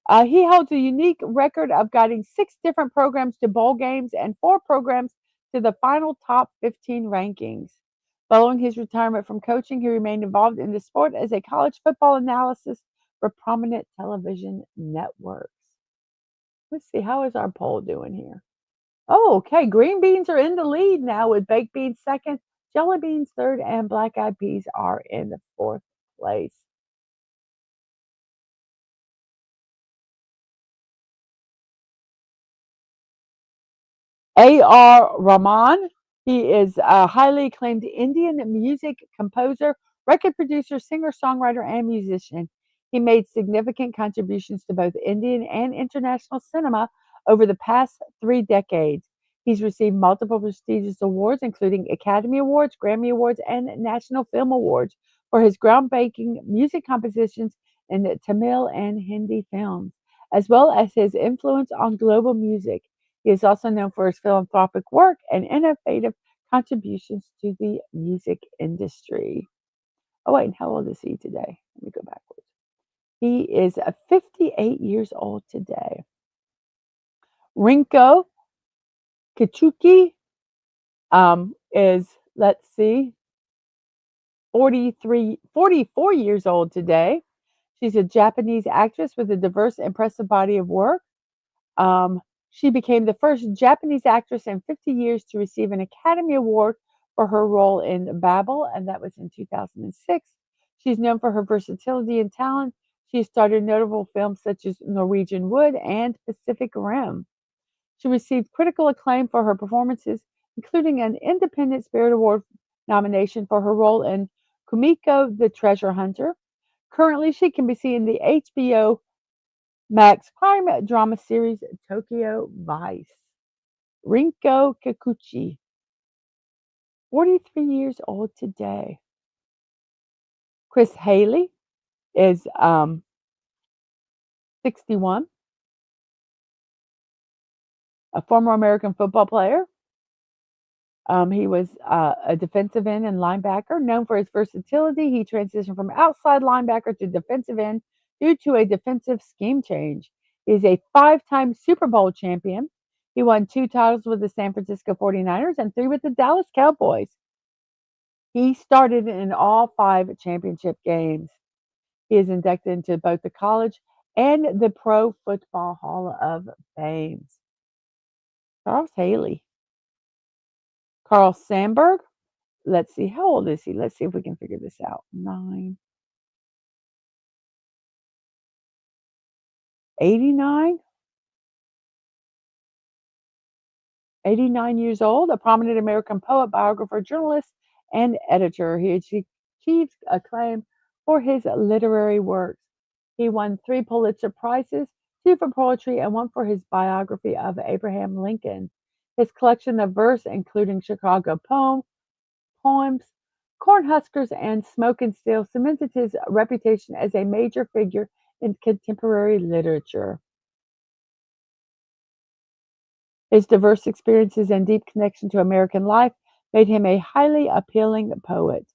He holds a unique record of guiding 6 different programs to bowl games and 4 programs to the final top 15 rankings. Following his retirement from coaching, he remained involved in the sport as a college football analyst for prominent television networks. Let's see, how is our poll doing here? Oh, okay. Green beans are in the lead now with baked beans second, jelly beans third, and black eyed peas are in the fourth place. A.R. Rahman. He is a highly acclaimed Indian music composer, record producer, singer, songwriter, and musician. He made significant contributions to both Indian and international cinema over the past 3 decades. He's received multiple prestigious awards, including Academy Awards, Grammy Awards, and National Film Awards for his groundbreaking music compositions in the Tamil and Hindi films, as well as his influence on global music. He is also known for his philanthropic work and innovative contributions to the music industry. Oh, wait, and how old is he today? Let me go backwards. He is 58 years old today. Rinko Kichuki is, let's see, 44 years old today. She's a Japanese actress with a diverse, impressive body of work. Um, she became the first Japanese actress in 50 years to receive an Academy Award for her role in Babel, and that was in 2006. She's known for her versatility and talent. She starred in notable films such as Norwegian Wood and Pacific Rim. She received critical acclaim for her performances, including an Independent Spirit Award nomination for her role in Kumiko the Treasure Hunter. Currently, she can be seen in the HBO Max crime drama series Tokyo Vice. Rinko Kikuchi, 43 years old today. Chris Haley is 61, a former American football player. He was a defensive end and linebacker. Known for his versatility, he transitioned from outside linebacker to defensive end due to a defensive scheme change. He is a 5 time Super Bowl champion. He won 2 titles with the San Francisco 49ers and 3 with the Dallas Cowboys. He started in all 5 championship games. He is inducted into both the college and the Pro Football Hall of Fame. Charles Haley. Carl Sandburg. Let's see, how old is he? Let's see if we can figure this out. 9, 89, 89 years old, a prominent American poet, biographer, journalist, and editor. He achieved acclaim for his literary works. He won 3 Pulitzer Prizes, 2 for poetry, and 1 for his biography of Abraham Lincoln. His collection of verse, including Chicago poems, Cornhuskers, and Smoke and Steel, cemented his reputation as a major figure in contemporary literature. His diverse experiences and deep connection to American life made him a highly appealing poet.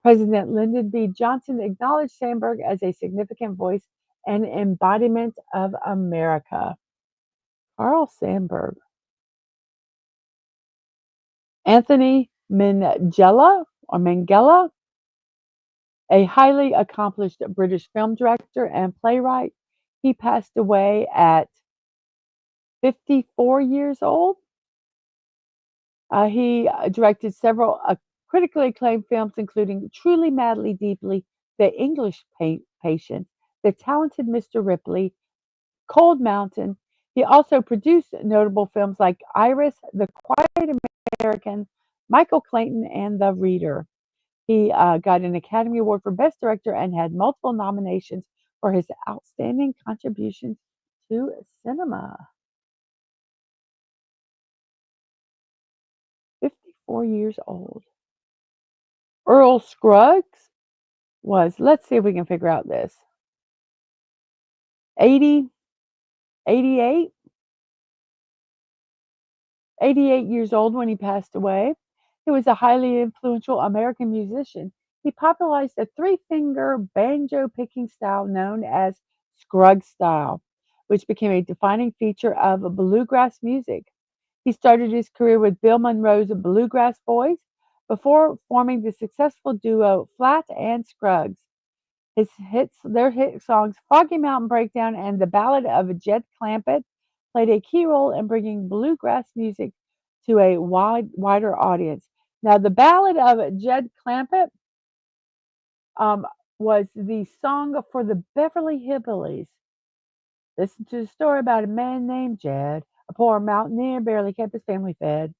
President Lyndon B. Johnson acknowledged Sandburg as a significant voice and embodiment of America. Carl Sandburg. Anthony Minghella, a highly accomplished British film director and playwright. He passed away at 54 years old. He directed several critically acclaimed films, including Truly, Madly, Deeply, The English Patient, The Talented Mr. Ripley, Cold Mountain. He also produced notable films like Iris, The Quiet American, Michael Clayton, and The Reader. He got an Academy Award for Best Director and had multiple nominations for his outstanding contributions to cinema. 54 years old. Earl Scruggs was, let's see if we can figure out this, 80, 88, 88 years old when he passed away. He was a highly influential American musician. He popularized a 3-finger banjo picking style known as Scruggs style, which became a defining feature of bluegrass music. He started his career with Bill Monroe's Bluegrass Boys before forming the successful duo Flat and Scruggs. Their hit songs "Foggy Mountain Breakdown" and "The Ballad of Jed Clampett" played a key role in bringing bluegrass music to a wider audience. Now, "The Ballad of Jed Clampett" um, was the song for the Beverly Hillbillies. Listen to the story about a man named Jed, a poor mountaineer, barely kept his family fed.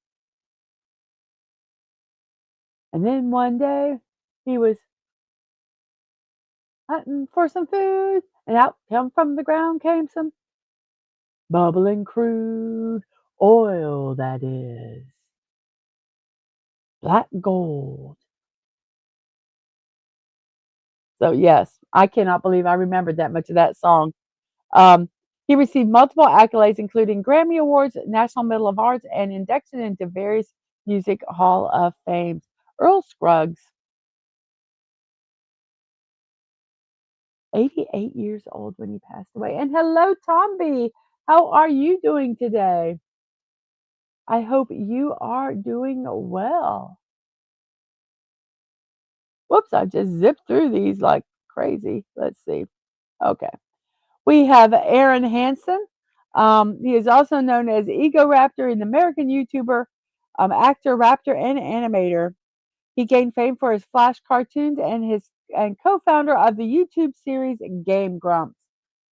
And then one day, he was hunting for some food, and out from the ground came some bubbling crude oil, that is. Black gold. So, yes, I cannot believe I remembered that much of that song. Um, he received multiple accolades, including Grammy Awards, National Medal of Arts, and induction into various Music Hall of Fame. Earl Scruggs, 88 years old when he passed away. And hello, Tom B. How are you doing today? I hope you are doing well. Whoops, I just zipped through these like crazy. Let's see. Okay. We have Aaron Hansen. He is also known as Ego Raptor, an American YouTuber, actor, raptor, and animator. He gained fame for his Flash cartoons and co-founder of the YouTube series Game Grumps.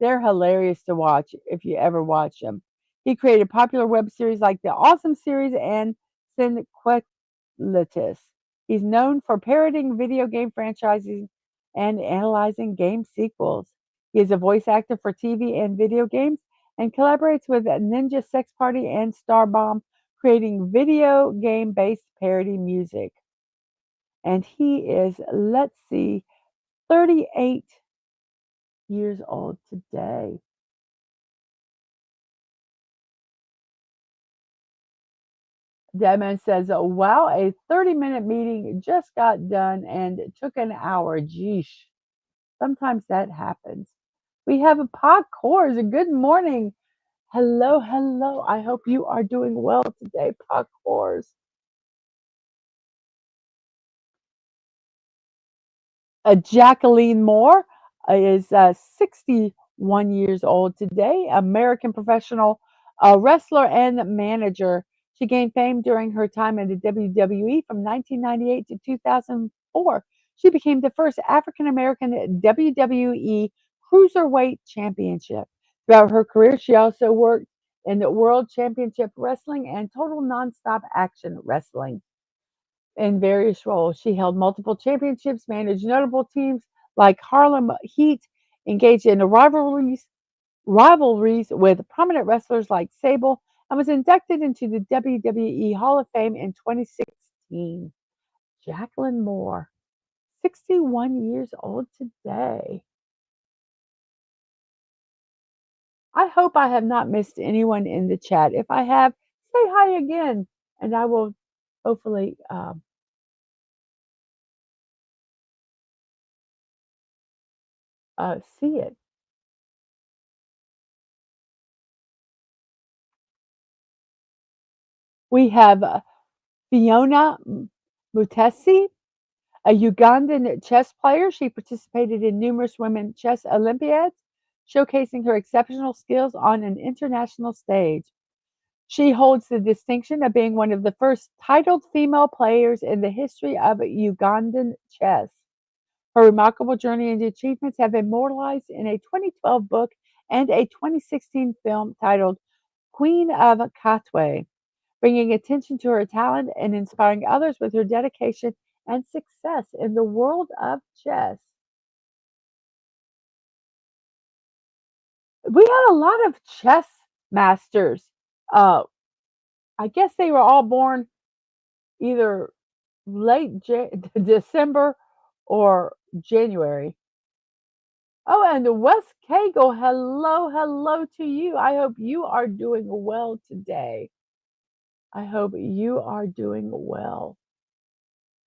They're hilarious to watch if you ever watch them. He created popular web series like the Awesome series and Cinquetus. He's known for parroting video game franchises and analyzing game sequels. He is a voice actor for TV and video games and collaborates with Ninja Sex Party and Starbomb, creating video game based parody music. And he is, let's see, 38 years old today. Deadman says, wow, a 30-minute meeting just got done and it took an hour. Geesh. Sometimes that happens. We have a Podcourse. Good morning. Hello, hello. I hope you are doing well today, Podcourse. Jacqueline Moore is 61 years old today, American professional wrestler and manager. She gained fame during her time in the WWE from 1998 to 2004. She became the first African American WWE Cruiserweight Championship. Throughout her career, she also worked in the World Championship Wrestling and Total Nonstop Action Wrestling in various roles. She held multiple championships, managed notable teams like Harlem Heat engaged in rivalries with prominent wrestlers like Sable and was inducted into the WWE Hall of Fame in 2016. Jacqueline Moore, 61 years old today. I hope I have not missed anyone in the chat. If I have, say hi again, and I will hopefully see it. We have Fiona Mutesi, a Ugandan chess player. She participated in numerous women chess Olympiads, showcasing her exceptional skills on an international stage. She holds the distinction of being one of the first titled female players in the history of Ugandan chess. Her remarkable journey and achievements have been immortalized in a 2012 book and a 2016 film titled Queen of Katwe, bringing attention to her talent and inspiring others with her dedication and success in the world of chess. We had a lot of chess masters. Uh, I guess they were all born either late December or January. Oh, and Wes Cagle, hello, hello to you. I hope you are doing well today. I hope you are doing well.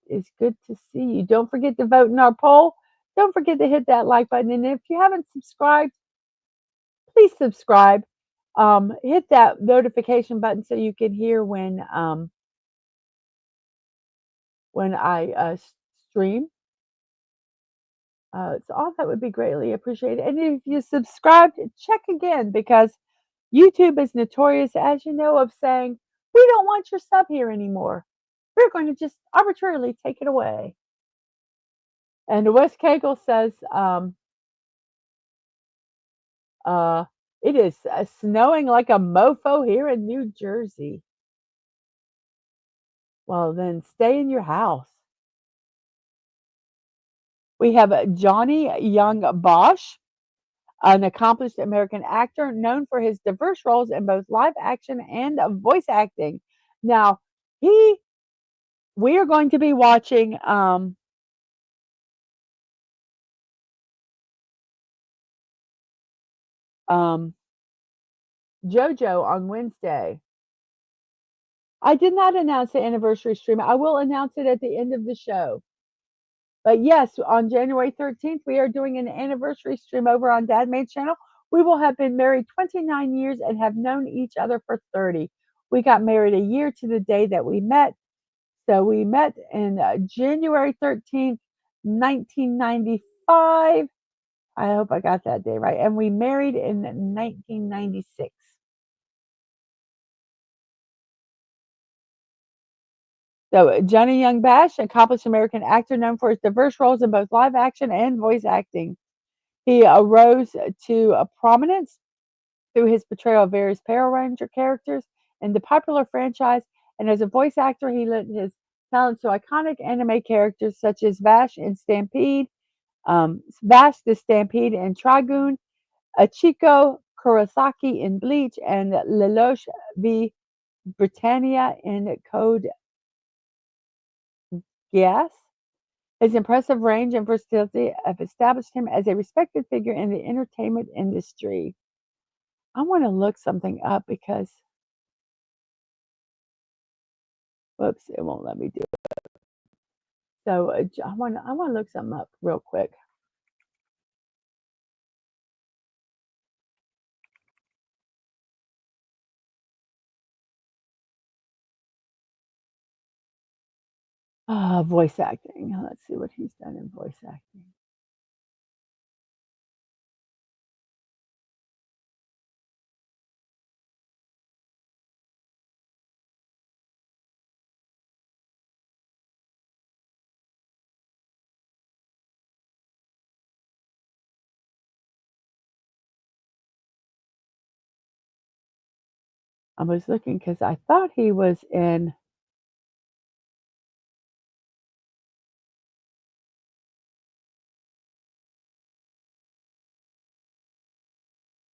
It's good to see you. Don't forget to vote in our poll. Don't forget to hit that like button. And if you haven't subscribed, please subscribe. Hit that notification button so you can hear when I stream. So all that would be greatly appreciated. And if you subscribed, check again because YouTube is notorious, as you know, of saying, we don't want your sub here anymore. We're going to just arbitrarily take it away. And Wes Cagle says, uh, it is snowing like a mofo here in New Jersey. Well, then stay in your house. We have Johnny Young Bosch, an accomplished American actor known for his diverse roles in both live action and voice acting. Now, we are going to be watching um, JoJo on Wednesday. I did not announce the anniversary stream. I will announce it at the end of the show. But yes, on January 13th, we are doing an anniversary stream over on Dadmade's channel. We will have been married 29 years and have known each other for 30. We got married a year to the day that we met. So we met in January 13th, 1995. I hope I got that day right. And we married in 1996. So Johnny Young Bash, accomplished American actor known for his diverse roles in both live action and voice acting. He arose to prominence through his portrayal of various Power Ranger characters in the popular franchise, and as a voice actor, he lent his talents to iconic anime characters such as Vash the Stampede in Trigun, Achiko Kurosaki in Bleach, and Lelouch v. Britannia in Code Geass. His impressive range and versatility have established him as a respected figure in the entertainment industry. I want to look something up because, whoops, it won't let me do it. So I want to look something up real quick. Voice acting. Let's see what he's done in voice acting. I was looking because I thought he was in.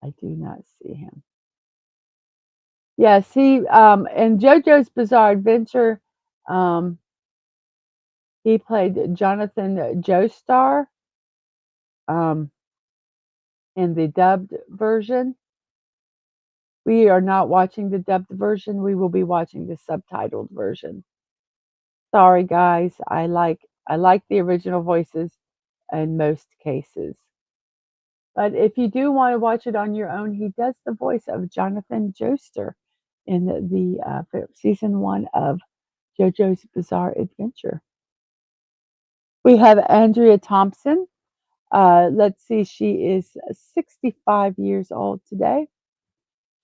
I do not see him. Yes, he in JoJo's Bizarre Adventure, um, he played Jonathan Joestar um, in the dubbed version. We are not watching the dubbed version. We will be watching the subtitled version. Sorry, guys. I like the original voices in most cases. But if you do want to watch it on your own, he does the voice of Jonathan Joestar in the season 1 of JoJo's Bizarre Adventure. We have Andrea Thompson. Let's see, she is 65 years old today.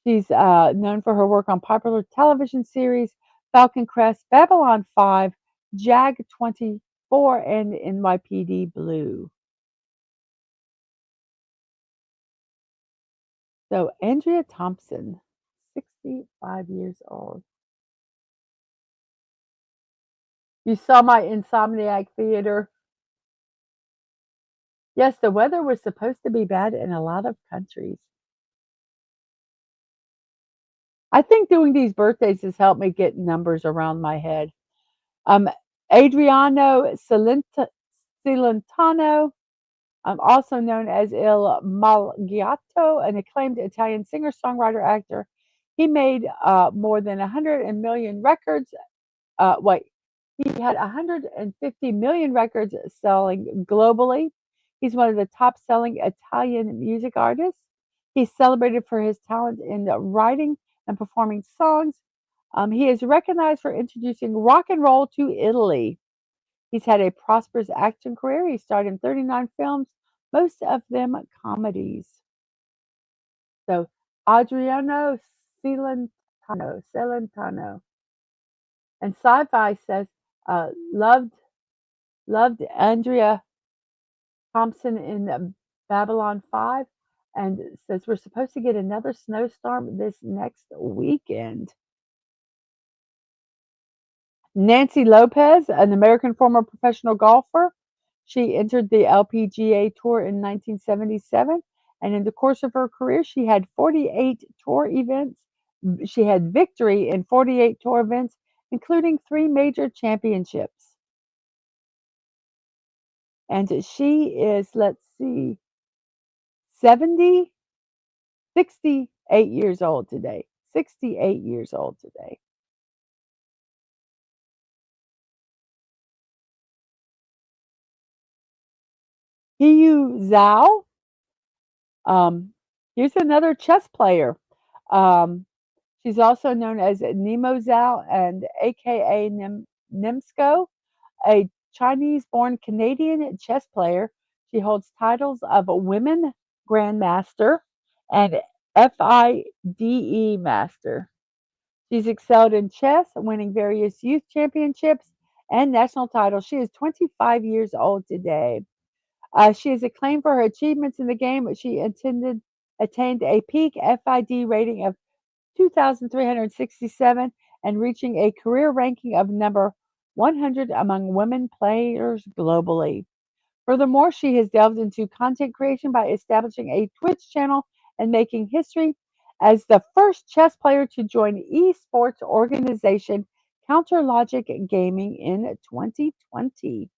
She's known for her work on popular television series Falcon Crest, Babylon 5, JAG 24, and NYPD Blue. So, Andrea Thompson, 65 years old. You saw my Insomniac Theater. Yes, the weather was supposed to be bad in a lot of countries. I think doing these birthdays has helped me get numbers around my head. Um, Adriano Celentano, also known as Il Malgaiato, an acclaimed Italian singer, songwriter, actor. He made more than 100 million records. Wait, he had 150 million records selling globally. He's one of the top selling Italian music artists. He's celebrated for his talent in writing and performing songs. He is recognized for introducing rock and roll to Italy. He's had a prosperous action career. He starred in 39 films, most of them comedies. So, Adriano Celentano. And Sci-Fi says, loved Andrea Thompson in Babylon 5 and says we're supposed to get another snowstorm this next weekend. Nancy Lopez, an American former professional golfer, she entered the LPGA Tour in 1977, and in the course of her career, she had 48 tour events. She had victory in 48 tour events, including 3 major championships. And she is, let's see, 70, 68 years old today. 68 years old today. Hiyu Zhao. Here's another chess player. Um, she's also known as Nemo Zhao and AKA Nemsko, a Chinese born Canadian chess player. She holds titles of Women Grandmaster and FIDE Master. She's excelled in chess, winning various youth championships and national titles. She is 25 years old today. She is acclaimed for her achievements in the game. She attained a peak FID rating of 2,367 and reaching a career ranking of number 100 among women players globally. Furthermore, she has delved into content creation by establishing a Twitch channel and making history as the first chess player to join esports organization Counter Logic Gaming in 2020.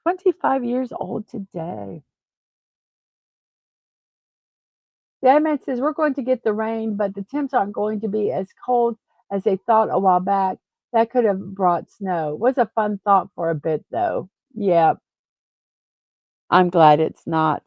25 years old today. Dadman says we're going to get the rain, but the temps aren't going to be as cold as they thought a while back. That could have brought snow. Was a fun thought for a bit, though. Yeah, I'm glad it's not.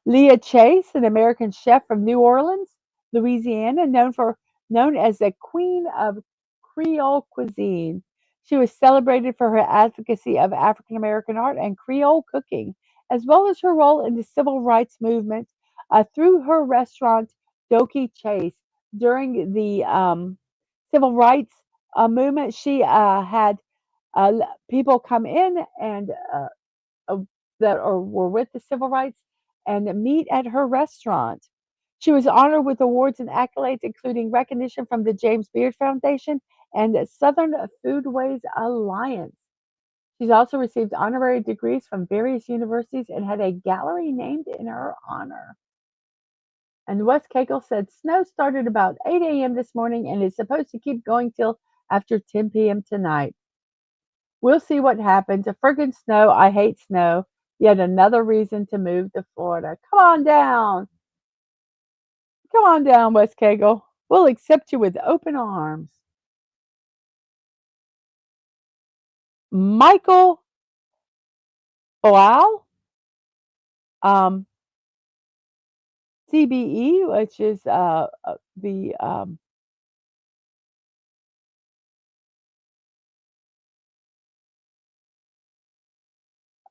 Leah Chase, an American chef from New Orleans, Louisiana, known as the Queen of Creole cuisine. She was celebrated for her advocacy of African American art and Creole cooking, as well as her role in the civil rights movement through her restaurant Doki Chase. During the civil rights movement, she had people come in and uh, were with the civil rights and meet at her restaurant. She was honored with awards and accolades, including recognition from the James Beard Foundation and the Southern Foodways Alliance. She's also received honorary degrees from various universities and had a gallery named in her honor. And Wes Cagle said snow started about 8 a.m. this morning and is supposed to keep going till after 10 p.m. tonight. We'll see what happens. A friggin' snow. I hate snow. Yet another reason to move to Florida. Come on down. Come on down, Wes Cagle. We'll accept you with open arms. Michael Boal, um, CBE, which is the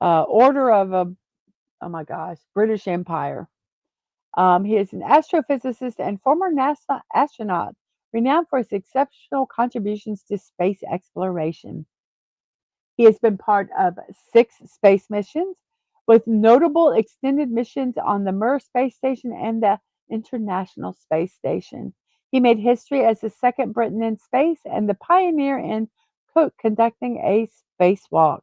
Order of oh my gosh, British Empire. He is an astrophysicist and former NASA astronaut, renowned for his exceptional contributions to space exploration. He has been part of 6 space missions, with notable extended missions on the Mir space station and the International Space Station. He made history as the second Briton in space and the pioneer in conducting a spacewalk.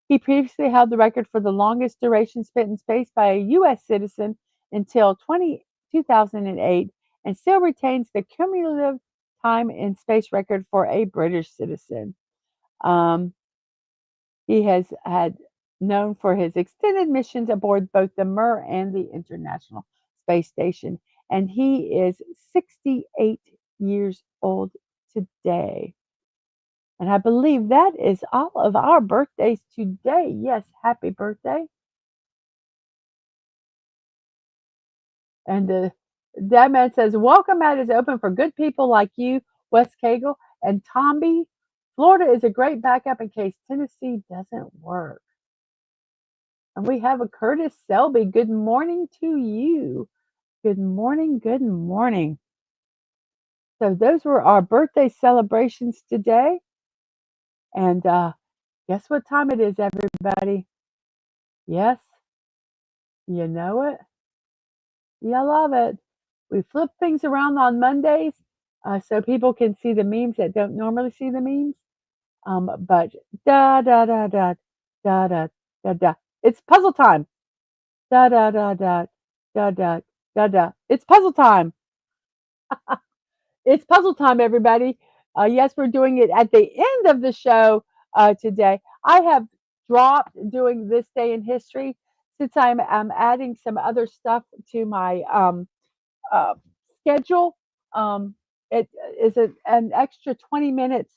He previously held the record for the longest duration spent in space by a U.S. citizen until 2008 and still retains the cumulative time in space record for a British citizen. Um, he has had known for his extended missions aboard both the Mir and the International Space Station, and he is 68 years old today. And I believe that is all of our birthdays today. Yes, happy birthday. And Dadman says, Welcome Mat is open for good people like you, Wes Cagle, and Tomby. Florida is a great backup in case Tennessee doesn't work. And we have a Curtis Selby. Good morning to you. Good morning. Good morning. So those were our birthday celebrations today. And guess what time it is, everybody? Yes, you know it. You love it. We flip things around on Mondays so people can see the memes that don't normally see the memes. But da da da da da da da da. It's puzzle time. Da da da da da da da da. It's puzzle time. It's puzzle time, everybody. Yes, we're doing it at the end of the show today. I have dropped doing this day in history since I'm adding some other stuff to my uh, schedule. It is an extra 20 minutes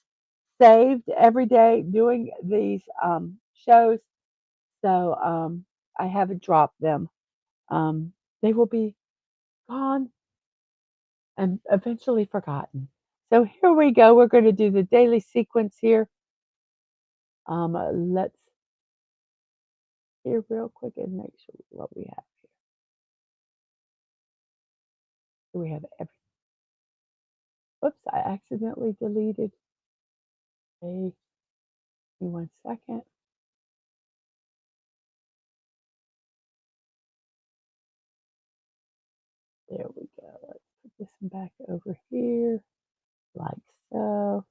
saved every day doing these shows. So I haven't dropped them. Um, they will be gone and eventually forgotten. So here we go. We're going to do the daily sequence here. Let's here real quick and make sure what we have here. We have every. Whoops! I accidentally deleted a. Give me 1 second. There we go. Let's put this one back over here, like so.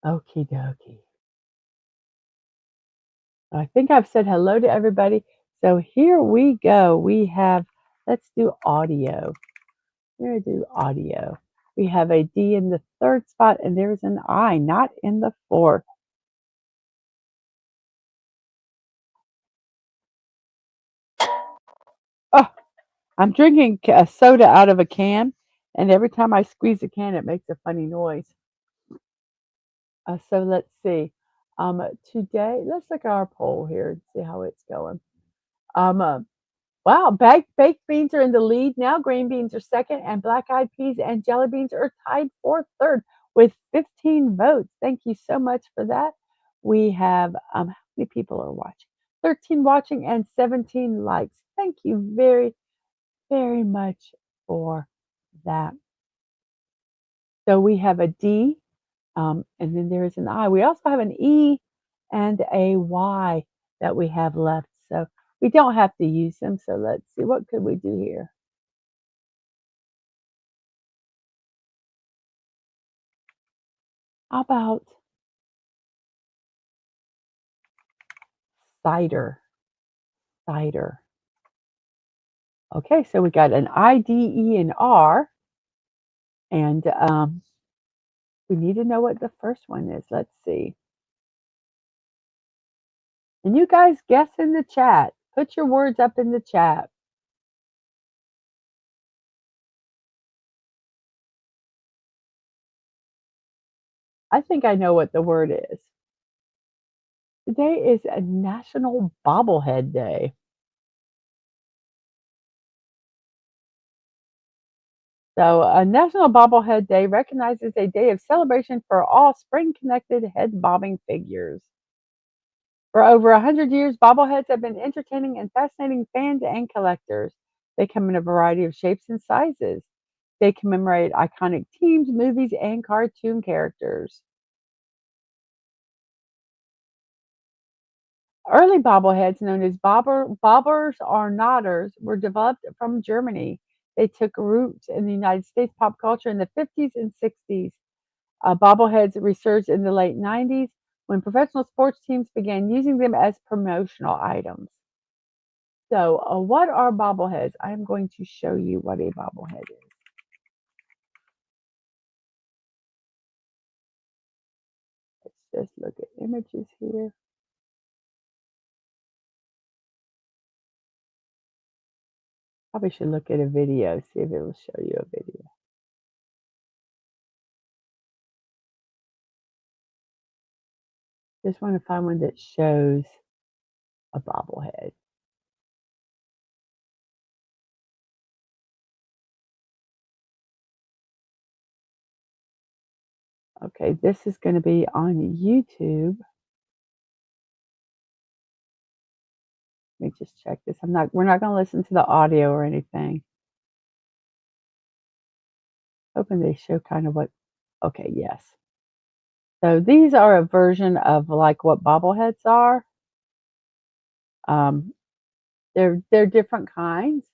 Okie dokie. I think I've said hello to everybody. So here we go. We have, let's do audio. We're going to do audio. We have a D in the 3rd spot, and there's an I, not in the 4th. Oh, I'm drinking a soda out of a can, and every time I squeeze a can, it makes a funny noise. So let's see. Today, let's look at our poll here and see how it's going. Wow, baked beans are in the lead now. Green beans are second, and black eyed peas and jelly beans are tied for third with 15 votes. Thank you so much for that. We have how many people are watching? 13 watching and 17 likes. Thank you very, very much for that. So we have a D, and then there is an I. We also have an E and a Y that we have left. So we don't have to use them. So let's see, what could we do here? How about cider? Cider. Okay, so we got an I, D, E, and R, and we need to know what the first one is. Let's see. And you guys guess in the chat. Put your words up in the chat. I think I know what the word is. Today is a National Bobblehead Day. So, a National Bobblehead Day recognizes a day of celebration for all spring-connected head bobbing figures. For over 100 years, bobbleheads have been entertaining and fascinating fans and collectors. They come in a variety of shapes and sizes. They commemorate iconic teams, movies, and cartoon characters. Early bobbleheads, known as bobbers or knotters, were developed from Germany. They took roots in the United States pop culture in the 50s and 60s. Bobbleheads resurged in the late 90s when professional sports teams began using them as promotional items. So, what are bobbleheads? I'm going to show you what a bobblehead is. Let's just look at images here. Probably should look at a video, see if it will show you a video. Just want to find one that shows a bobblehead. Okay, this is going to be on YouTube. Let me just check this. We're not going to listen to the audio or anything. Hoping they show kind of what, okay, yes. So these are a version of like what bobbleheads are. Um, they're different kinds,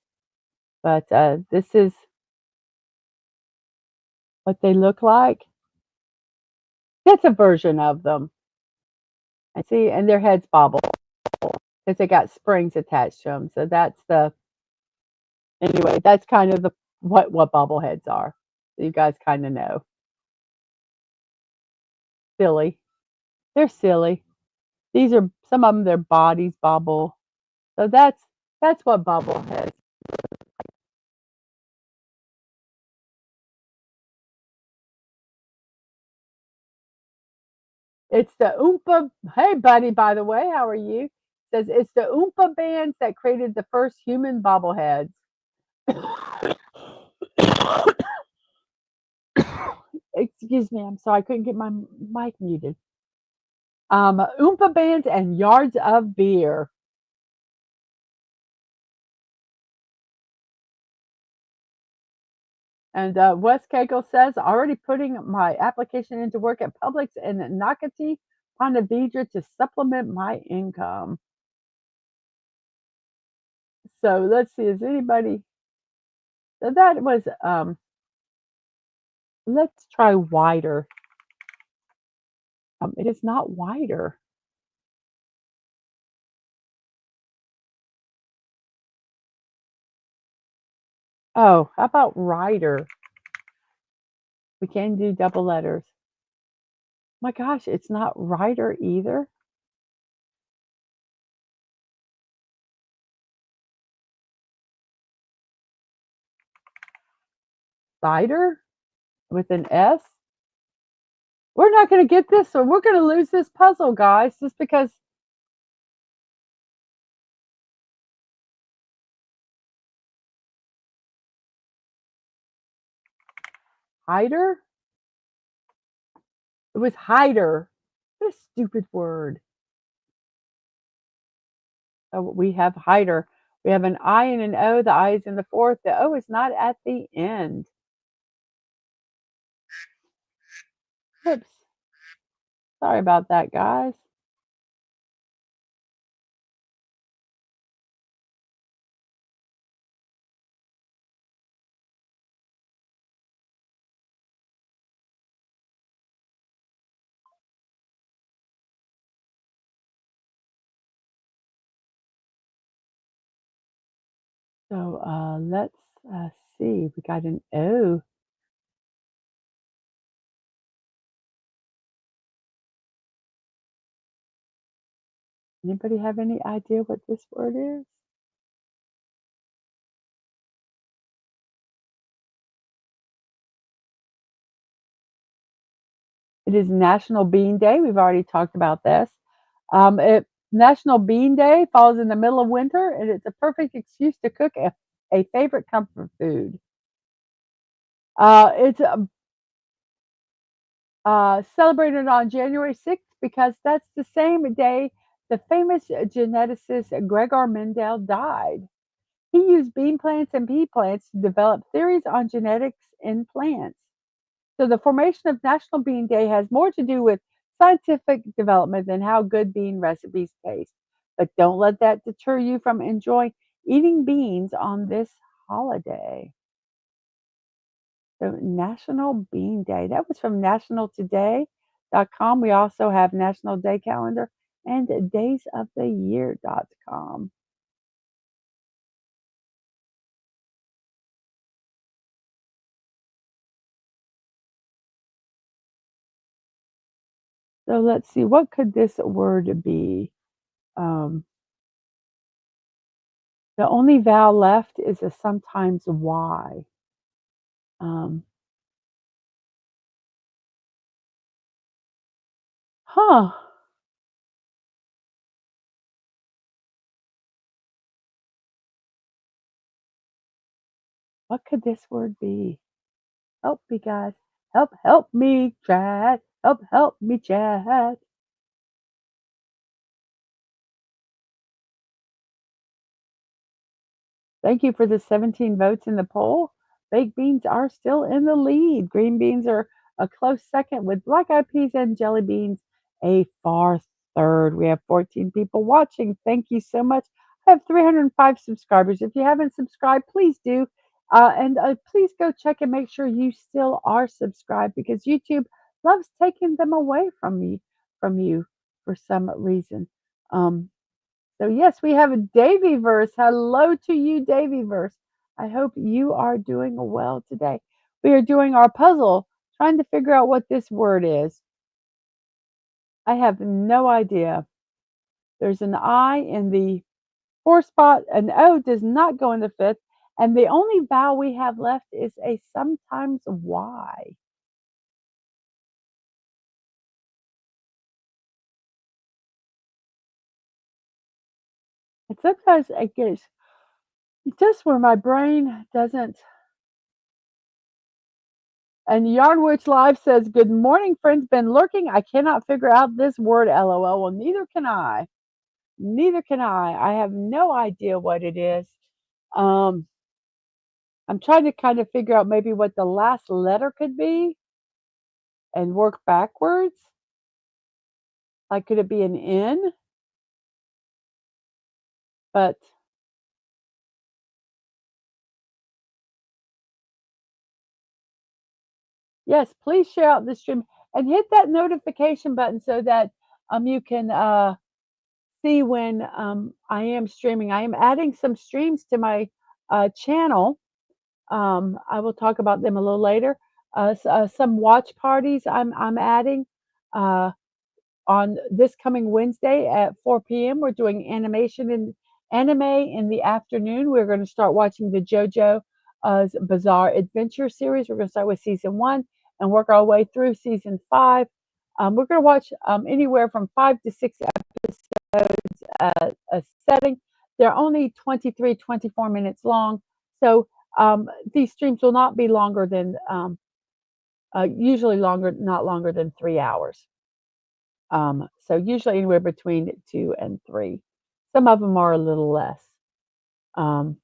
but this is what they look like. That's a version of them. And see, and their heads bobble because they got springs attached to them. So that's the anyway. That's kind of the what bobbleheads are. So you guys kind of know. Silly. They're silly. These are some of them. Their bodies bobble. So that's what bobbleheads. It's the Oompa. Hey, buddy. By the way, how are you? Says it's the Oompa bands that created the first human bobbleheads. Excuse me. I'm sorry. I couldn't get my mic muted. Oompa bands and yards of beer. And Wes Cagle says, already putting my application into work at Publix in Nocatee, Ponte Vedra to supplement my income. So let's see, is anybody? So that was, let's try wider. It is not wider. Oh, how about rider? We can do double letters. My gosh, it's not rider either. Cider with an S. We're not going to get this, so we're going to lose this puzzle, guys, just because. Hider? It was hider. What a stupid word. So we have hider. We have an I and an O. The I is in the fourth. The O is not at the end. Oops. Sorry about that, guys. So let's see. We got an O. Anybody have any idea what this word is? It is National Bean Day. We've already talked about this. National Bean Day falls in the middle of winter, and it's a perfect excuse to cook a favorite comfort food. It's celebrated on January 6th because that's the same day the famous geneticist Gregor Mendel died. He used bean plants and pea plants to develop theories on genetics in plants. So the formation of National Bean Day has more to do with scientific development than how good bean recipes taste. But don't let that deter you from enjoying eating beans on this holiday. So National Bean Day. That was from nationaltoday.com. We also have National Day Calendar and daysoftheyear.com. So let's see, what could this word be? Um, the only vowel left is a sometimes Y. Um, huh. What could this word be? Help me, guys. Help me, chat. Help me, chat. Thank you for the 17 votes in the poll. Baked beans are still in the lead. Green beans are a close second, with black eyed peas and jelly beans a far third. We have 14 people watching. Thank you so much. I have 305 subscribers. If you haven't subscribed, please do. And please go check and make sure you still are subscribed, because YouTube loves taking them away from you for some reason. Um, so yes, we have a Davyverse. Hello to you, Davyverse. I hope you are doing well today. We are doing our puzzle, trying to figure out what this word is. I have no idea. There's an I in the fourth spot, an O does not go in the fifth, and the only vowel we have left is a sometimes Y. And sometimes I get just where my brain doesn't. And Yarnwich Live says, "Good morning, friends. Been lurking. I cannot figure out this word, LOL." Well, neither can I. Neither can I. I have no idea what it is. Um, I'm trying to kind of figure out maybe what the last letter could be and work backwards. Like, could it be an N? But yes, please share out the stream and hit that notification button so that you can see when I am streaming. I am adding some streams to my channel. I will talk about them a little later. Some watch parties I'm adding on this coming Wednesday at 4 p.m. We're doing anime in the afternoon. We're going to start watching the JoJo Bizarre Adventure series. We're going to start with season 1 and work our way through season 5. We're going to watch anywhere from 5 to 6 episodes a setting. They're only 23, 24 minutes long. So these streams will not be longer than, usually not longer than 3 hours. So usually anywhere between 2 and 3. Some of them are a little less. Um,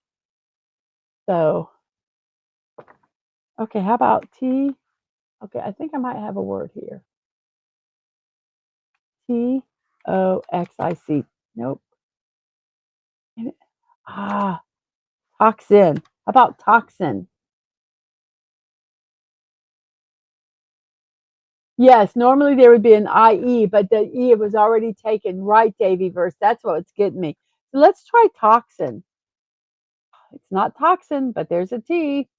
so, okay, how about T? Okay, I think I might have a word here. Toxic. Nope. Ah, toxin. How about toxin? Yes, normally there would be an IE, but the E was already taken. Right, Davyverse. That's what's getting me. So let's try toxin. It's not toxin, but there's a T.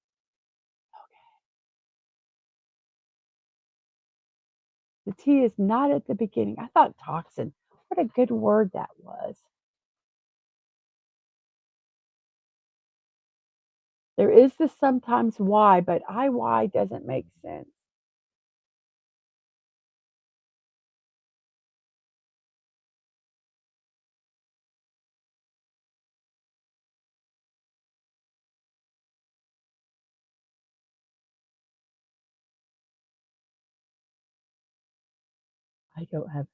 The T is not at the beginning. I thought toxin. What a good word that was. There is the sometimes Y, but IY doesn't make sense. I don't have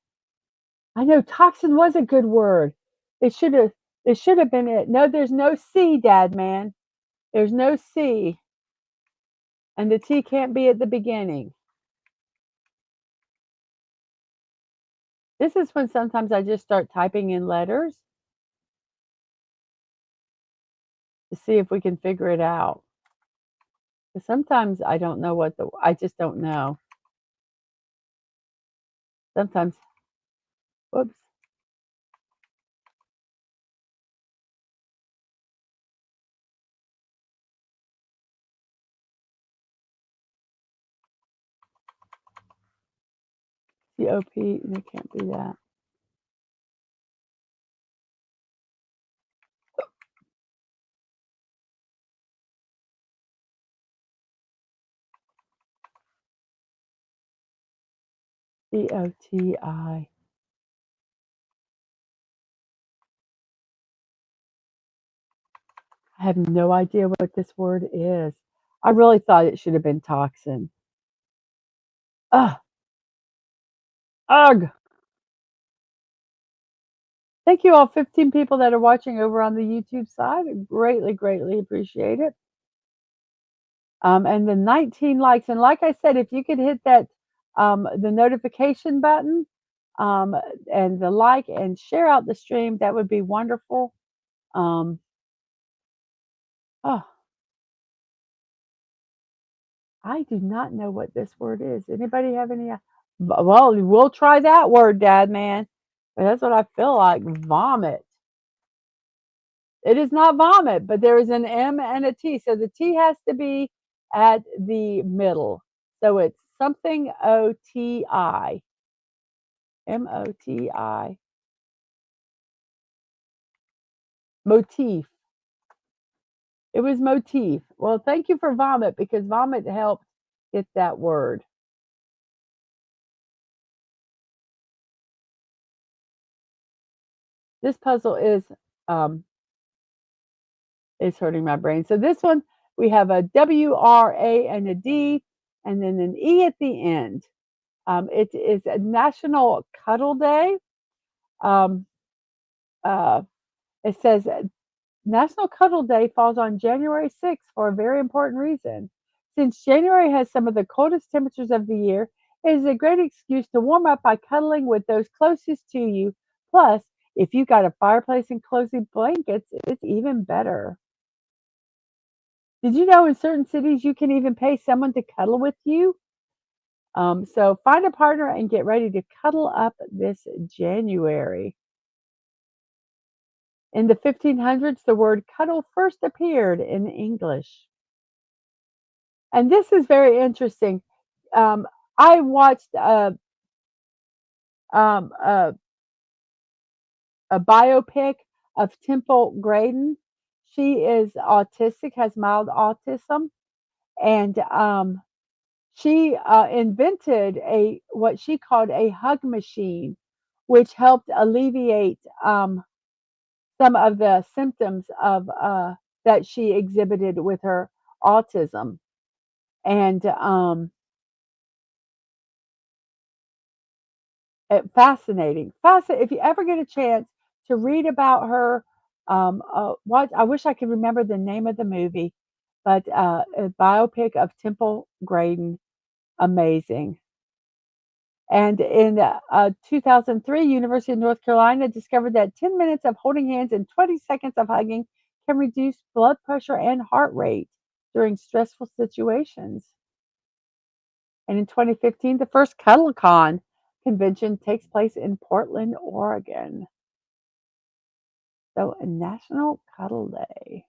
I know toxin was a good word. It should have it should have been it. No, there's no C, Dad man. There's no C, and the T can't be at the beginning. This is when sometimes I just start typing in letters to see if we can figure it out. 'Cause sometimes I don't know what the I just don't know. Sometimes whoops. COP, it can't be that. COTI. I have no idea what this word is. I really thought it should have been toxin. Ugh, ugh. Thank you all 15 people that are watching over on the YouTube side. I greatly, greatly appreciate it. And the 19 likes. And like I said, if you could hit that the notification button um, and the like and share out the stream, that would be wonderful. Um, oh, I do not know what this word is. Anybody have any? Well, we'll try that word, Dad man. But that's what I feel like. Vomit. It is not vomit, but there is an M and a T. So the T has to be at the middle. So it's something OTI. MOTI. Motif. It was motif. Well, thank you for vomit because vomit helped get that word. This puzzle is hurting my brain. So this one we have a WRA and a D and then an E at the end. It is a National Cuddle Day. Um, uh, it says National Cuddle Day falls on January 6th for a very important reason. Since January has some of the coldest temperatures of the year, it is a great excuse to warm up by cuddling with those closest to you. Plus, if you've got a fireplace and cozy blankets, it's even better. Did you know in certain cities you can even pay someone to cuddle with you? So find a partner and get ready to cuddle up this January. In the 1500s, the word cuddle first appeared in English. And this is very interesting. I watched um, a, a biopic of Temple Grandin. She is autistic, has mild autism, and she invented a what she called a hug machine, which helped alleviate some of the symptoms of that she exhibited with her autism. And fascinating, fascinating. If you ever get a chance to read about her, what I wish I could remember the name of the movie, but a biopic of Temple Grandin, amazing. And in 2003, University of North Carolina discovered that 10 minutes of holding hands and 20 seconds of hugging can reduce blood pressure and heart rate during stressful situations. And in 2015, the first CuddleCon convention takes place in Portland, Oregon. So, a National Cuddle Day.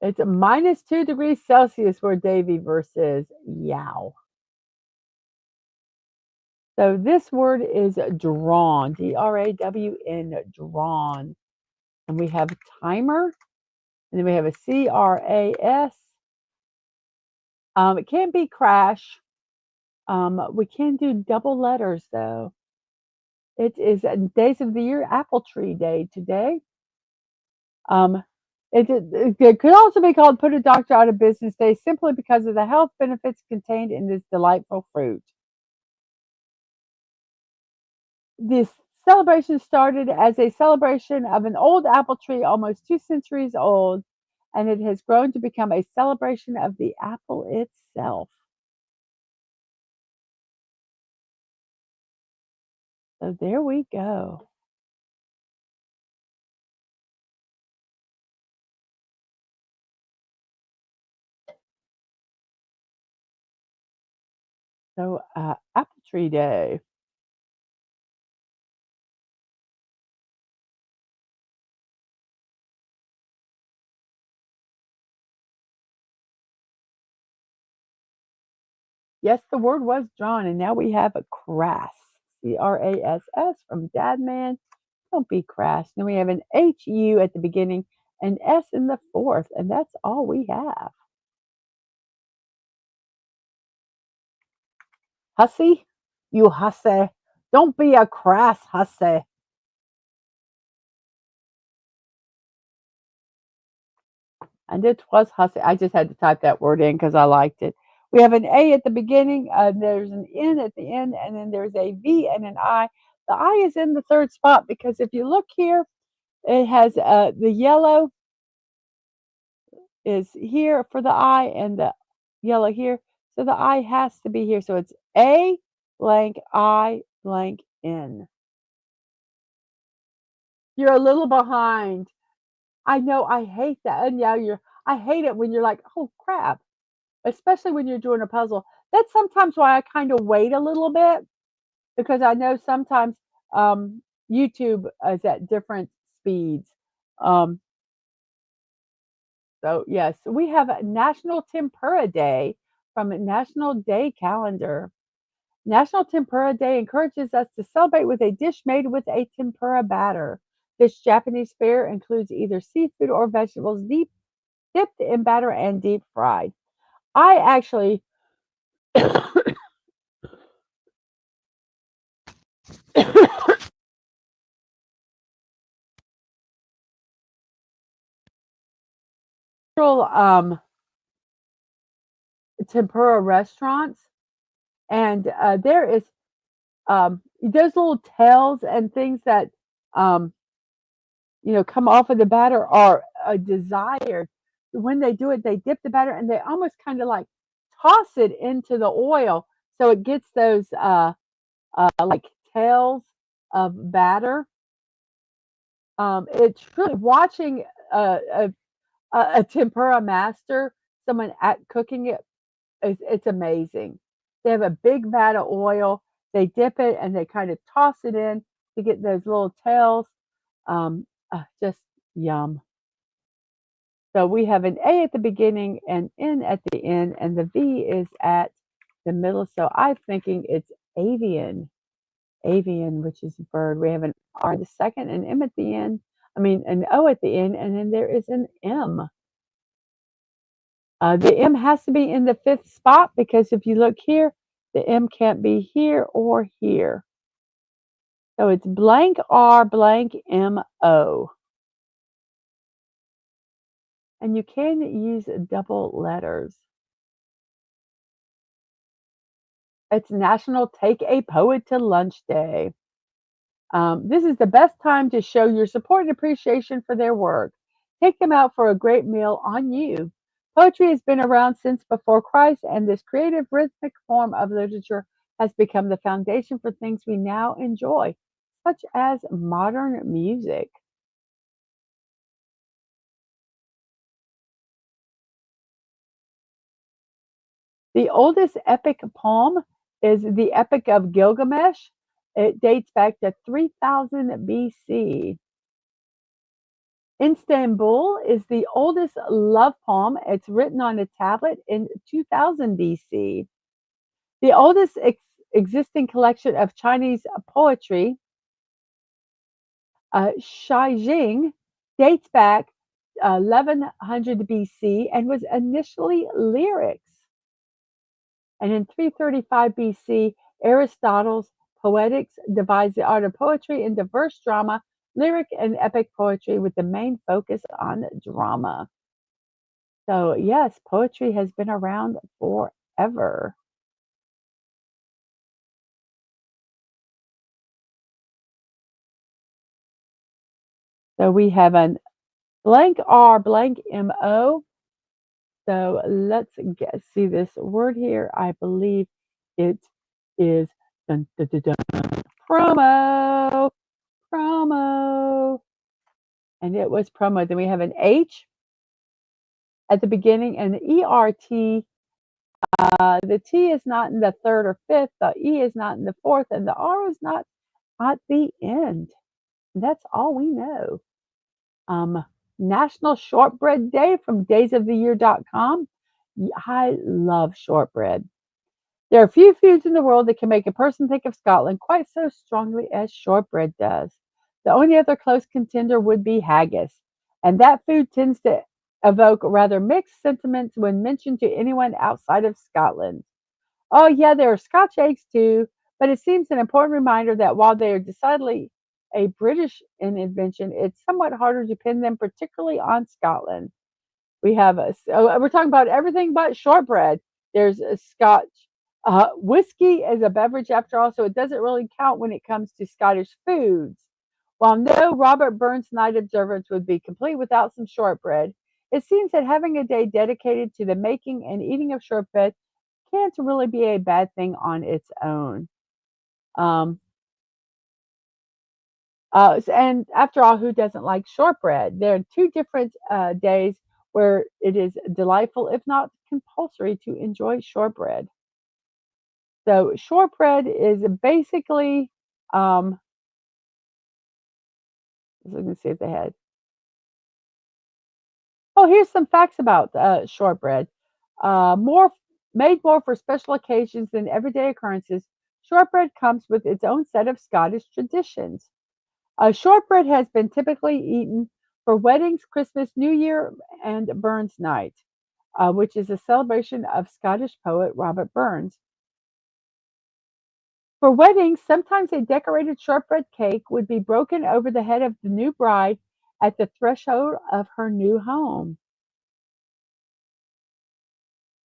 It's -2 degrees Celsius where Davy versus Yow. So this word is drawn, D-R-A-W-N, drawn. And we have timer, and then we have a C-R-A-S. It can't be crash. We can do double letters though. It is days of the year, apple tree day today. Um, it could also be called put a doctor out of business day simply because of the health benefits contained in this delightful fruit. This celebration started as a celebration of an old apple tree almost 2 centuries old, and it has grown to become a celebration of the apple itself. So there we go. So apple tree day. Yes, the word was drawn, and now we have a crass. C-R-A-S-S from Dadman. Don't be crass. Then we have an H-U at the beginning, an S in the fourth, and that's all we have. Hussy? You hussy. Don't be a crass hussy. And it was hussy. I just had to type that word in because I liked it. We have an A at the beginning, there's an N at the end, and then there's a V and an I. The I is in the third spot because if you look here, it has the yellow is here for the I and the yellow here. So the I has to be here. So it's A blank I blank N. You're a little behind. I know I hate that. And yeah, I hate it when you're like, oh crap, especially when you're doing a puzzle. That's sometimes why I kind of wait a little bit because I know sometimes um, YouTube is at different speeds. Um, so yes, we have a National Tempura Day from a National Day calendar. National Tempura Day encourages us to celebrate with a dish made with a tempura batter. This Japanese fare includes either seafood or vegetables dipped in batter and deep fried. I actually um, tempura restaurants, and there is those little tails and things that um, come off of the batter are desired. When they do it, they dip the batter and they almost kind of like toss it into the oil so it gets those like tails of batter. It's really watching a tempura master, someone at cooking it. It's amazing. They have a big vat of oil. They dip it and they kind of toss it in to get those little tails. Just yum. So we have an A at the beginning and N at the end, and the V is at the middle. So I'm thinking it's avian, avian, which is a bird. We have an R at the second, an M at the end. I mean, an O at the end, and then there is an M. The M has to be in the fifth spot because if you look here, the M can't be here or here. So it's blank R blank M O. And you can use double letters. It's National Take a Poet to Lunch Day. This is the best time to show your support and appreciation for their work. Take them out for a great meal on you. Poetry has been around since before Christ, and this creative, rhythmic form of literature has become the foundation for things we now enjoy, such as modern music. The oldest epic poem is the Epic of Gilgamesh. It dates back to 3000 BC. Istanbul is the oldest love poem. It's written on a tablet in 2000 BC. The oldest existing collection of Chinese poetry, Shijing, dates back 1100 BC and was initially lyrics. And in 335 BC, Aristotle's Poetics divides the art of poetry into verse, drama, lyric, and epic poetry with the main focus on drama. So, yes, poetry has been around forever. So, we have an blank R, blank MO. So, let's see this word here. I believe it is dun, dun, dun, dun, promo, promo. And it was promo. Then we have an H at the beginning and the ERT. The T is not in the third or fifth, the E is not in the fourth, and the R is not at the end. That's all we know. Um, National Shortbread Day from daysoftheyear.com. I love shortbread. There are few foods in the world that can make a person think of Scotland quite so strongly as shortbread does. The only other close contender would be haggis, and that food tends to evoke rather mixed sentiments when mentioned to anyone outside of Scotland. Oh, yeah, there are Scotch eggs too, but it seems an important reminder that while they are decidedly a British invention, it's somewhat harder to pin them particularly on Scotland. We have we're talking about everything but shortbread. There's a Scotch. Whiskey is a beverage after all, so it doesn't really count when it comes to Scottish foods. While no Robert Burns night observance would be complete without some shortbread, it seems that having a day dedicated to the making and eating of shortbread can't really be a bad thing on its own. Um, and after all, who doesn't like shortbread? There are two different days where it is delightful, if not compulsory, to enjoy shortbread. So, shortbread is basically, let me see if they had. Oh, here's some facts about shortbread. More made more for special occasions than everyday occurrences. Shortbread comes with its own set of Scottish traditions. Shortbread has been typically eaten for weddings, Christmas, New Year, and Burns Night, which is a celebration of Scottish poet Robert Burns. For weddings, sometimes a decorated shortbread cake would be broken over the head of the new bride at the threshold of her new home.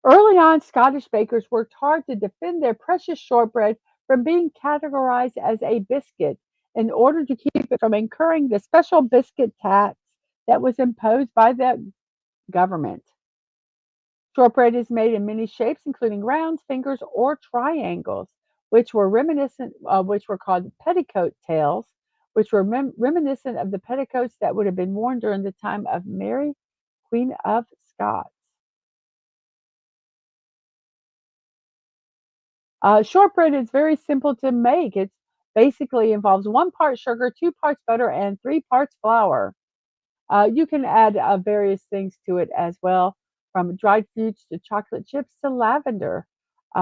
Early on, Scottish bakers worked hard to defend their precious shortbread from being categorized as a biscuit in order to keep it from incurring the special biscuit tax that was imposed by the government. Shortbread is made in many shapes, including rounds, fingers, or triangles, which were called petticoat tails, which were reminiscent of the petticoats that would have been worn during the time of Mary, Queen of Scots. Shortbread is very simple to make. It basically involves 1 part sugar, 2 parts butter, and 3 parts flour. You can add various things to it as well, from dried fruits to chocolate chips to lavender.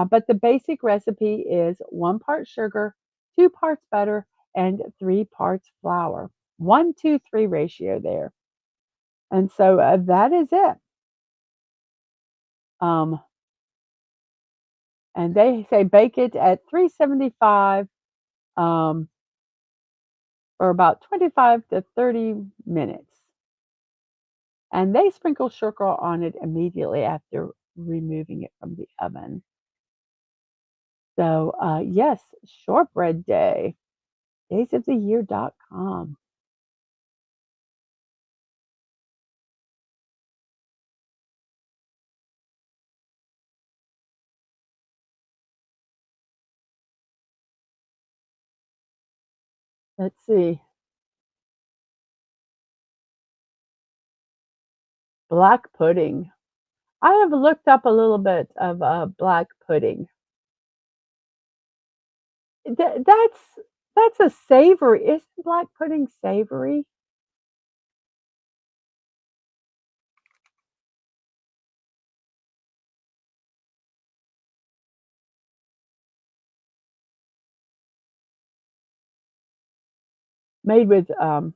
But the basic recipe is 1 part sugar, 2 parts butter, and 3 parts flour. 1-2-3 ratio there. And so that is it. Um, and they say bake it at 375 um, for about 25 to 30 minutes. And they sprinkle sugar on it immediately after removing it from the oven. So, yes, shortbread day, daysoftheyear.com. Let's see, black pudding. I have looked up a little bit of black pudding. Th- that's that's a savory. Isn't black pudding savory? made with how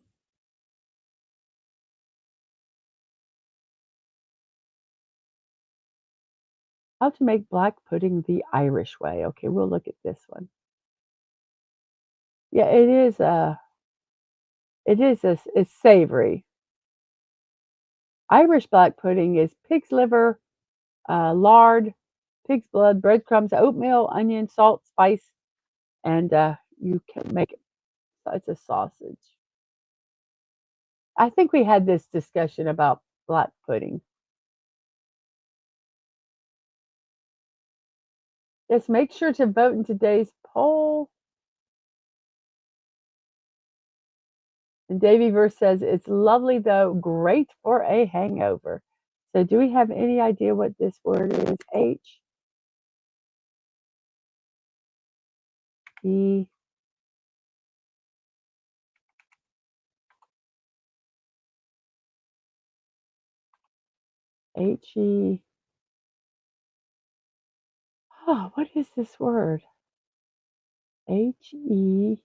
to make black pudding the Irish way. Okay, we'll look at this one. Yeah, it's savory. Irish black pudding is pig's liver, lard, pig's blood, breadcrumbs, oatmeal, onion, salt, spice, and you can make it. It's a sausage. I think we had this discussion about black pudding. Just make sure to vote in today's poll. And Davy Verse says, it's lovely though, great for a hangover. So do we have any idea what this word is? H E H E. Oh, what is this word? H E.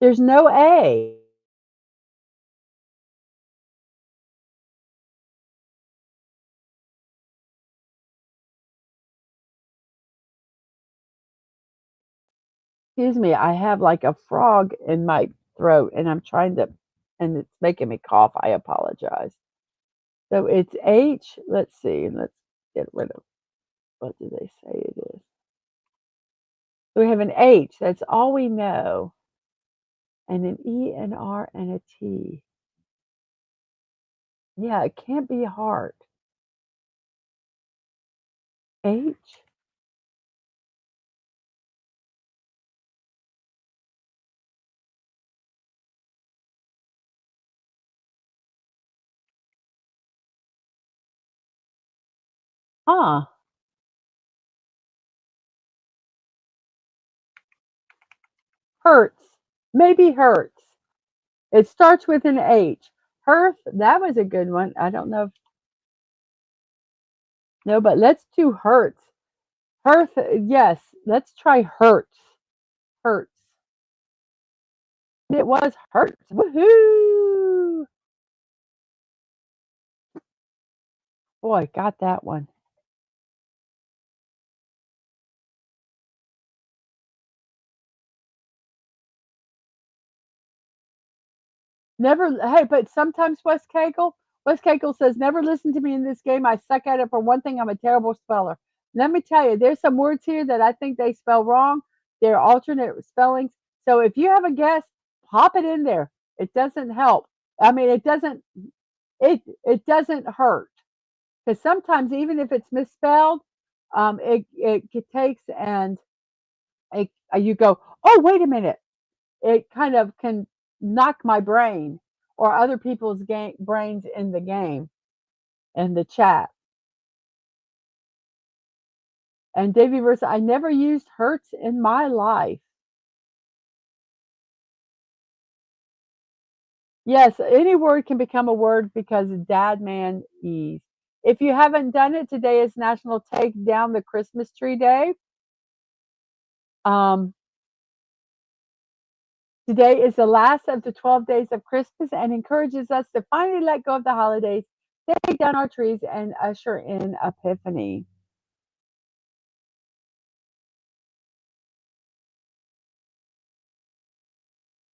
There's no A. Excuse me, I have like a frog in my throat and I'm trying to, and it's making me cough. I apologize. So it's H. Let's see. Let's get rid of what do they say it is. So we have an H. That's all we know. And an E, an R, and a T. Yeah, it can't be heart. H? Huh. Hurts. Maybe hurts. It starts with an H. Hearth, that was a good one. I don't know if, no, but let's do hurts. Hearth, yes. Let's try hurts. Hurts. It was hurts. Woohoo! Boy, got that one. Never, hey, but sometimes Wes Cagle says, never listen to me in this game. I suck at it. For one thing, I'm a terrible speller. Let me tell you, there's some words here that I think they spell wrong. They're alternate spellings. So if you have a guess, pop it in there. It doesn't help. I mean, it doesn't hurt because sometimes even if it's misspelled, it takes and you go, oh wait a minute, it kind of can knock my brain or other people's brains in the game in the chat. And Davy verse, I never used hurts in my life. Yes, any word can become a word because dad man ease. If you haven't done it, today is National Take Down the Christmas Tree Day. Um, Today is the last of the 12 days of Christmas and encourages us to finally let go of the holidays, take down our trees, and usher in Epiphany.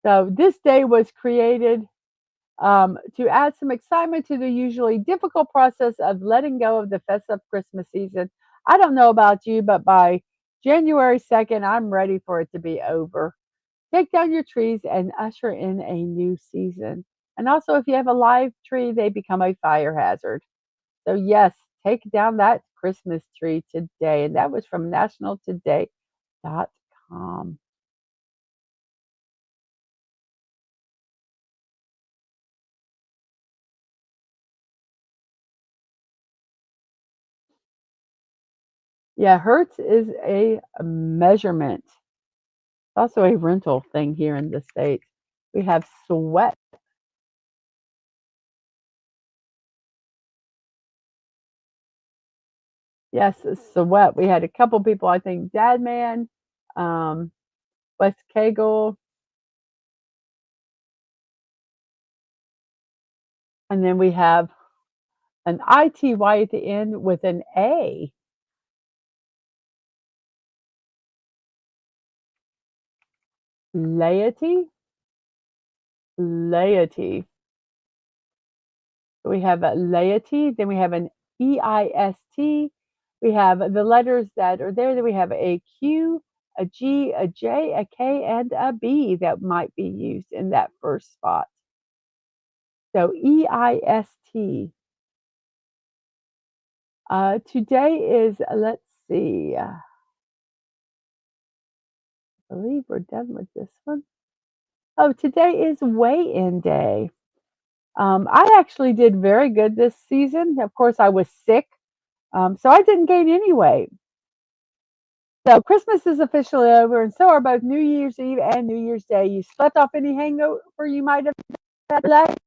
So this day was created to add some excitement to the usually difficult process of letting go of the festive Christmas season. I don't know about you, but by January 2nd, I'm ready for it to be over. Take down your trees and usher in a new season. And also, if you have a live tree, they become a fire hazard. So, yes, take down that Christmas tree today. And that was from nationaltoday.com. Yeah, hertz is a measurement. It's also a rental thing here in the States. We have sweat. Yes, so what? We had a couple people, I think Dadman, um, Wes Cagle, and then we have an ITY at the end with an A. Laity? Laity. We have a laity, then we have an EIST. We have the letters that are there. Then we have a Q, a G, a J, a K, and a B that might be used in that first spot. So EIST. Today is, let's see, I believe we're done with this one. Oh, today is weigh-in day. I actually did very good this season. Of course, I was sick, so I didn't gain any weight. So Christmas is officially over, and so are both New Year's Eve and New Year's Day. You slept off any hangover you might have had left,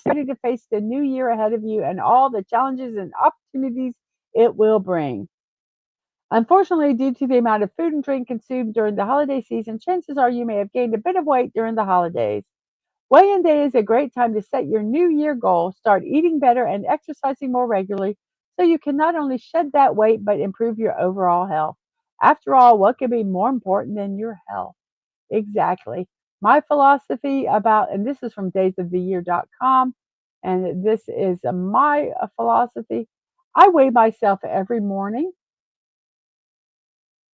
ready to face the new year ahead of you and all the challenges and opportunities it will bring. Unfortunately, due to the amount of food and drink consumed during the holiday season, chances are you may have gained a bit of weight during the holidays. Weigh-in day is a great time to set your new year goal, start eating better and exercising more regularly so you can not only shed that weight but improve your overall health. After all, what could be more important than your health? Exactly. My philosophy about, and this is from daysoftheyear.com, and this is my philosophy. I weigh myself every morning,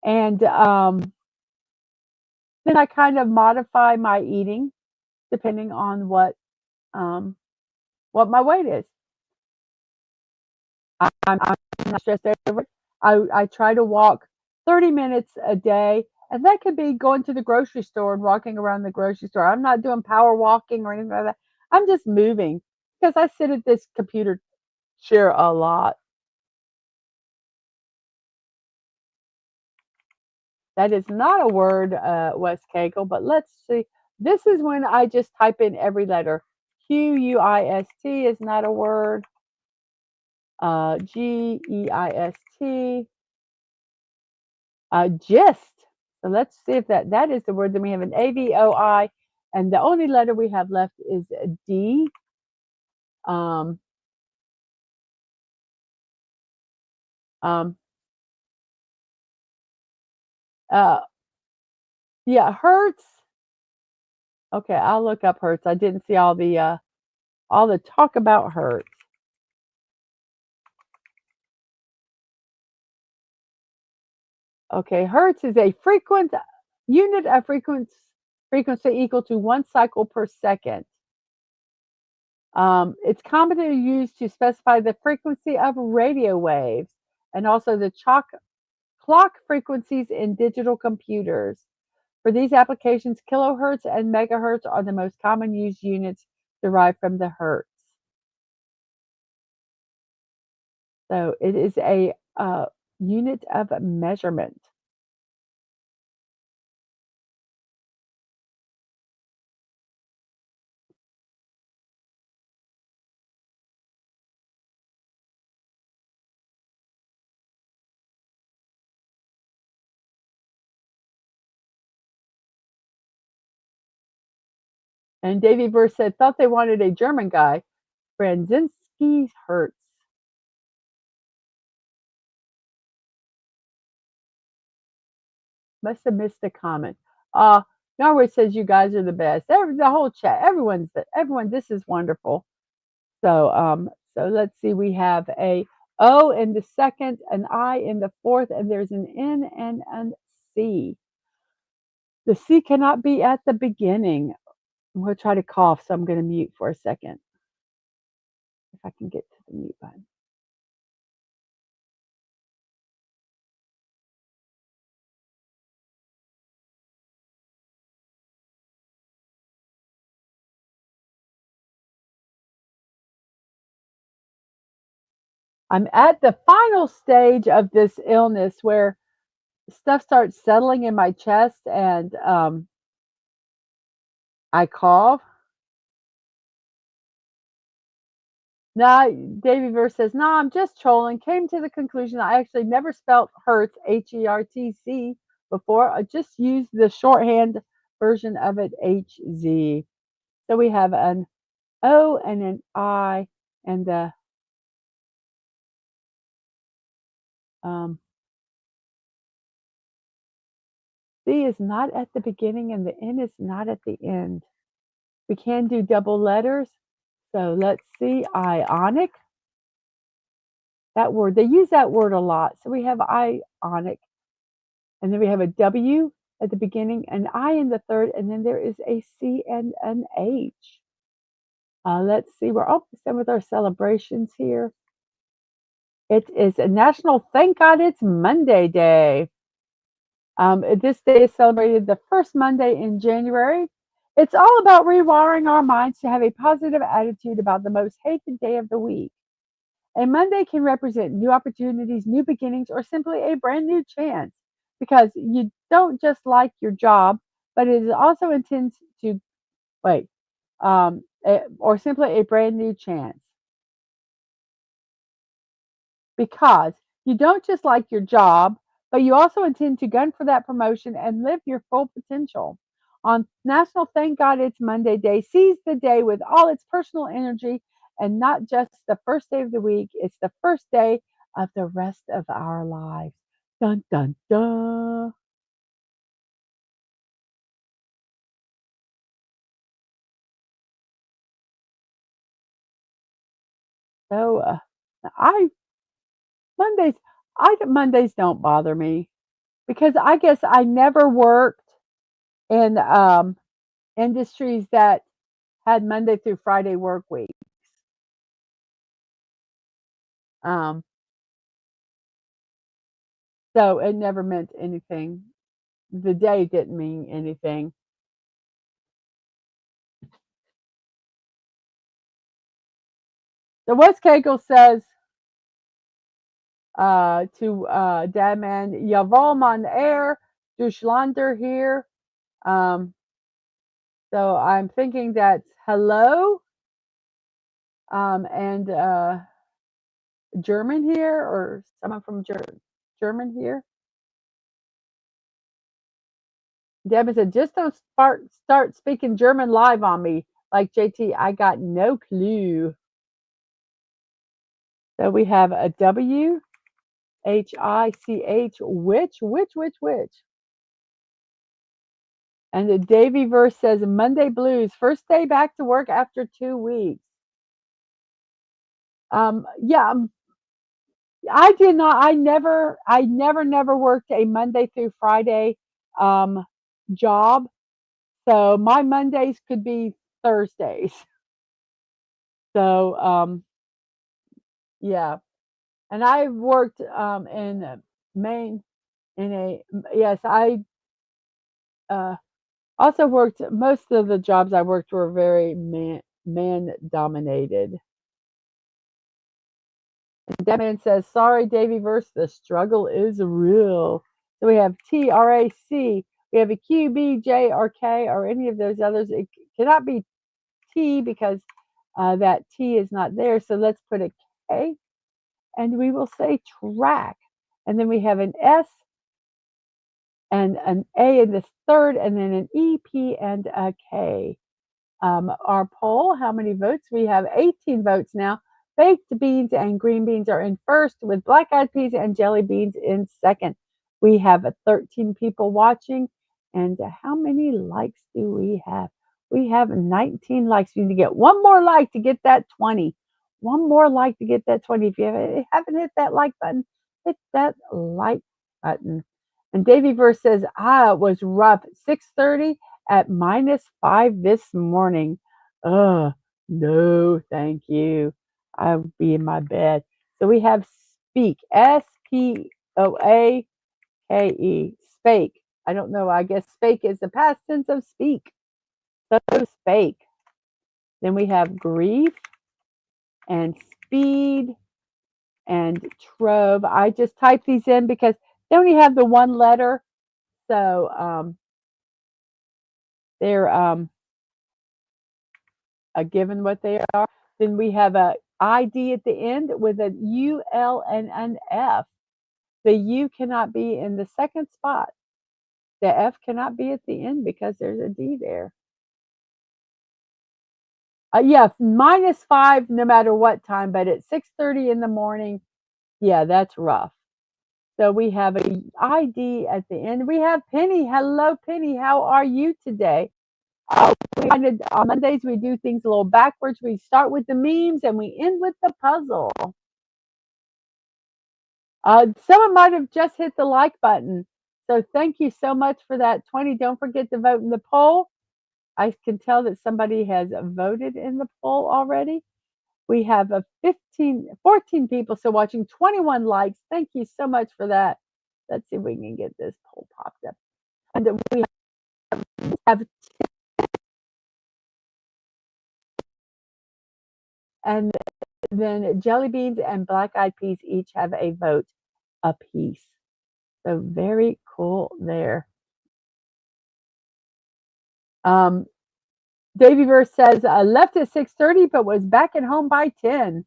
and then I kind of modify my eating depending on um, what my weight is. I'm not stressed over it. I try to walk 30 minutes a day, and that could be going to the grocery store and walking around the grocery store. I'm not doing power walking or anything like that. I'm just moving because I sit at this computer chair a lot. That is not a word, Wes Cagle, but let's see. This is when I just type in every letter. QUIST is not a word. GEIST. Gist. So let's see if that is the word. Then we have an AVOI, and the only letter we have left is a D. Um, um, uh, yeah, Hertz. Okay, I'll look up Hertz. I didn't see all the talk about Hertz. Okay, Hertz is a frequent unit of frequency equal to 1 cycle per second. It's commonly used to specify the frequency of radio waves and also the clock frequencies in digital computers. For these applications, kilohertz and megahertz are the most common used units derived from the hertz. So it is a unit of measurement. And Davy Verse said, thought they wanted a German guy. Brandzinski's hertz. Must have missed a comment. Norway says you guys are the best. The whole chat, everyone. This is wonderful. So let's see. We have a O in the second, an I in the fourth, and there's an N and an C. The C cannot be at the beginning. I'm going to try to cough, so I'm going to mute for a second. If I can get to the mute button. I'm at the final stage of this illness where stuff starts settling in my chest and I cough. Nah, Davy Verse says, "Nah, I'm just trolling. Came to the conclusion I actually never spelt Hertz, Hertc, before. I just used the shorthand version of it, HZ." So we have an O and an I, and the um, C is not at the beginning, and the N is not at the end. We can do double letters. So let's see, ionic. That word, they use that word a lot. So we have ionic, and then we have a W at the beginning, an I in the third, and then there is a C and an H. Let's see, we're almost done with our celebrations here. It is a National Thank God It's Monday Day. This day is celebrated the first Monday in January. It's all about rewiring our minds to have a positive attitude about the most hated day of the week. A Monday can represent new opportunities, new beginnings, or simply a brand new chance because you don't just like your job, but it also intends to, wait, or simply a brand new chance because you don't just like your job, but you also intend to gun for that promotion and live your full potential. On National Thank God It's Monday Day, seize the day with all its personal energy and not just the first day of the week, it's the first day of the rest of our lives. Dun dun dun. So I Mondays I Mondays don't bother me because I guess I never worked in industries that had Monday through Friday work week. Um, so it never meant anything. The day didn't mean anything. So Wes Cagle says to Dadman, Jawohl, mon air, Deutschlander here. Um, so I'm thinking that's hello and German here or someone from German here. Devin said, just don't start speaking German live on me. Like JT, I got no clue. So we have a WHICH, which. And the Davy verse says Monday blues, first day back to work after 2 weeks. Yeah, I did not. I never worked a Monday through Friday um, job. So my Mondays could be Thursdays. So yeah, and I worked in Maine in a yes. I uh, also worked. Most of the jobs I worked were very man dominated. And that man says, "Sorry, Davy verse. The struggle is real." So we have TRAC. We have a Q, B, J, or K, or any of those others. It cannot be T because that T is not there. So let's put a K, and we will say track. And then we have an S and an A in the third, and then an E, P, and a K. Our poll, how many votes? We have 18 votes now. Baked beans and green beans are in first, with black eyed peas and jelly beans in second. We have 13 people watching. And how many likes do we have? We have 19 likes. We need to get one more like to get that 20. One more like to get that 20. If you haven't hit that like button, hit that like button. And Davy Verse says, it was rough. 6:30 at -5 this morning. Ugh, no, thank you. I'll be in my bed. So we have speak, SPOAKE, spake. I don't know. I guess spake is the past tense of speak. So spake. Then we have grief and speed and trove. I just typed these in because they only have the one letter. So they're given what they are. Then we have a ID at the end with a U, L, and an F. The U cannot be in the second spot. The F cannot be at the end because there's a D there. Yeah, -5 no matter what time, but at 6:30 in the morning, yeah, that's rough. So we have a ID at the end. We have Penny. Hello, Penny. How are you today? On Mondays, we do things a little backwards. We start with the memes and we end with the puzzle. Someone might have just hit the like button. So thank you so much for that 20. Don't forget to vote in the poll. I can tell that somebody has voted in the poll already. We have a 14 people still watching, 21 likes. Thank you so much for that. Let's see if we can get this poll popped up. And we have, and then jelly beans and black eyed peas each have a vote apiece. So very cool there. Davy Verse says, left at 6:30, but was back at home by 10.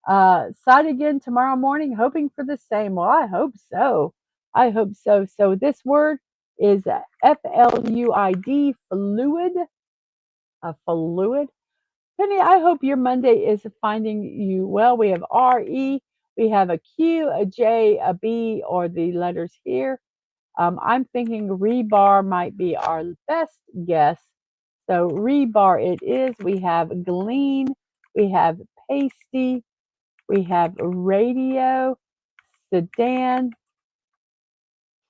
Sight again tomorrow morning, hoping for the same. Well, I hope so. I hope so. So this word is FLUID, fluid. Fluid. Penny, I hope your Monday is finding you well. We have RE, we have a Q, a J, a B, or the letters here. I'm thinking rebar might be our best guess. So rebar it is. We have glean, we have pasty, we have radio, sedan,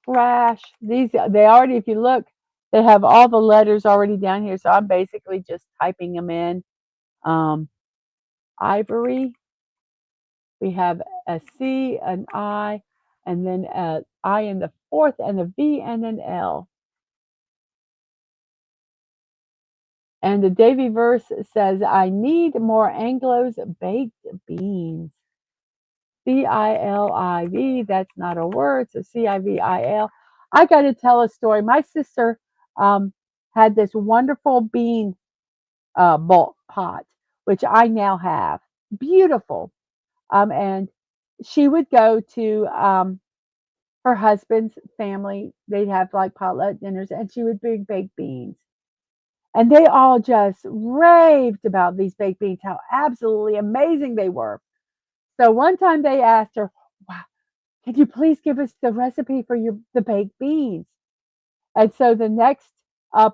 trash. They already, if you look, they have all the letters already down here. So I'm basically just typing them in. Ivory, we have a C, an I, and then an I in the fourth, and a V and an L. And the Davy verse says, I need more Anglo's baked beans. CILIV, that's not a word, so CIVIL. I got to tell a story. My sister had this wonderful bean bulk pot, which I now have. Beautiful. And she would go to her husband's family. They'd have like potluck dinners, and she would bring baked beans. And they all just raved about these baked beans, how absolutely amazing they were. So one time they asked her, wow, could you please give us the recipe for the baked beans? And so the next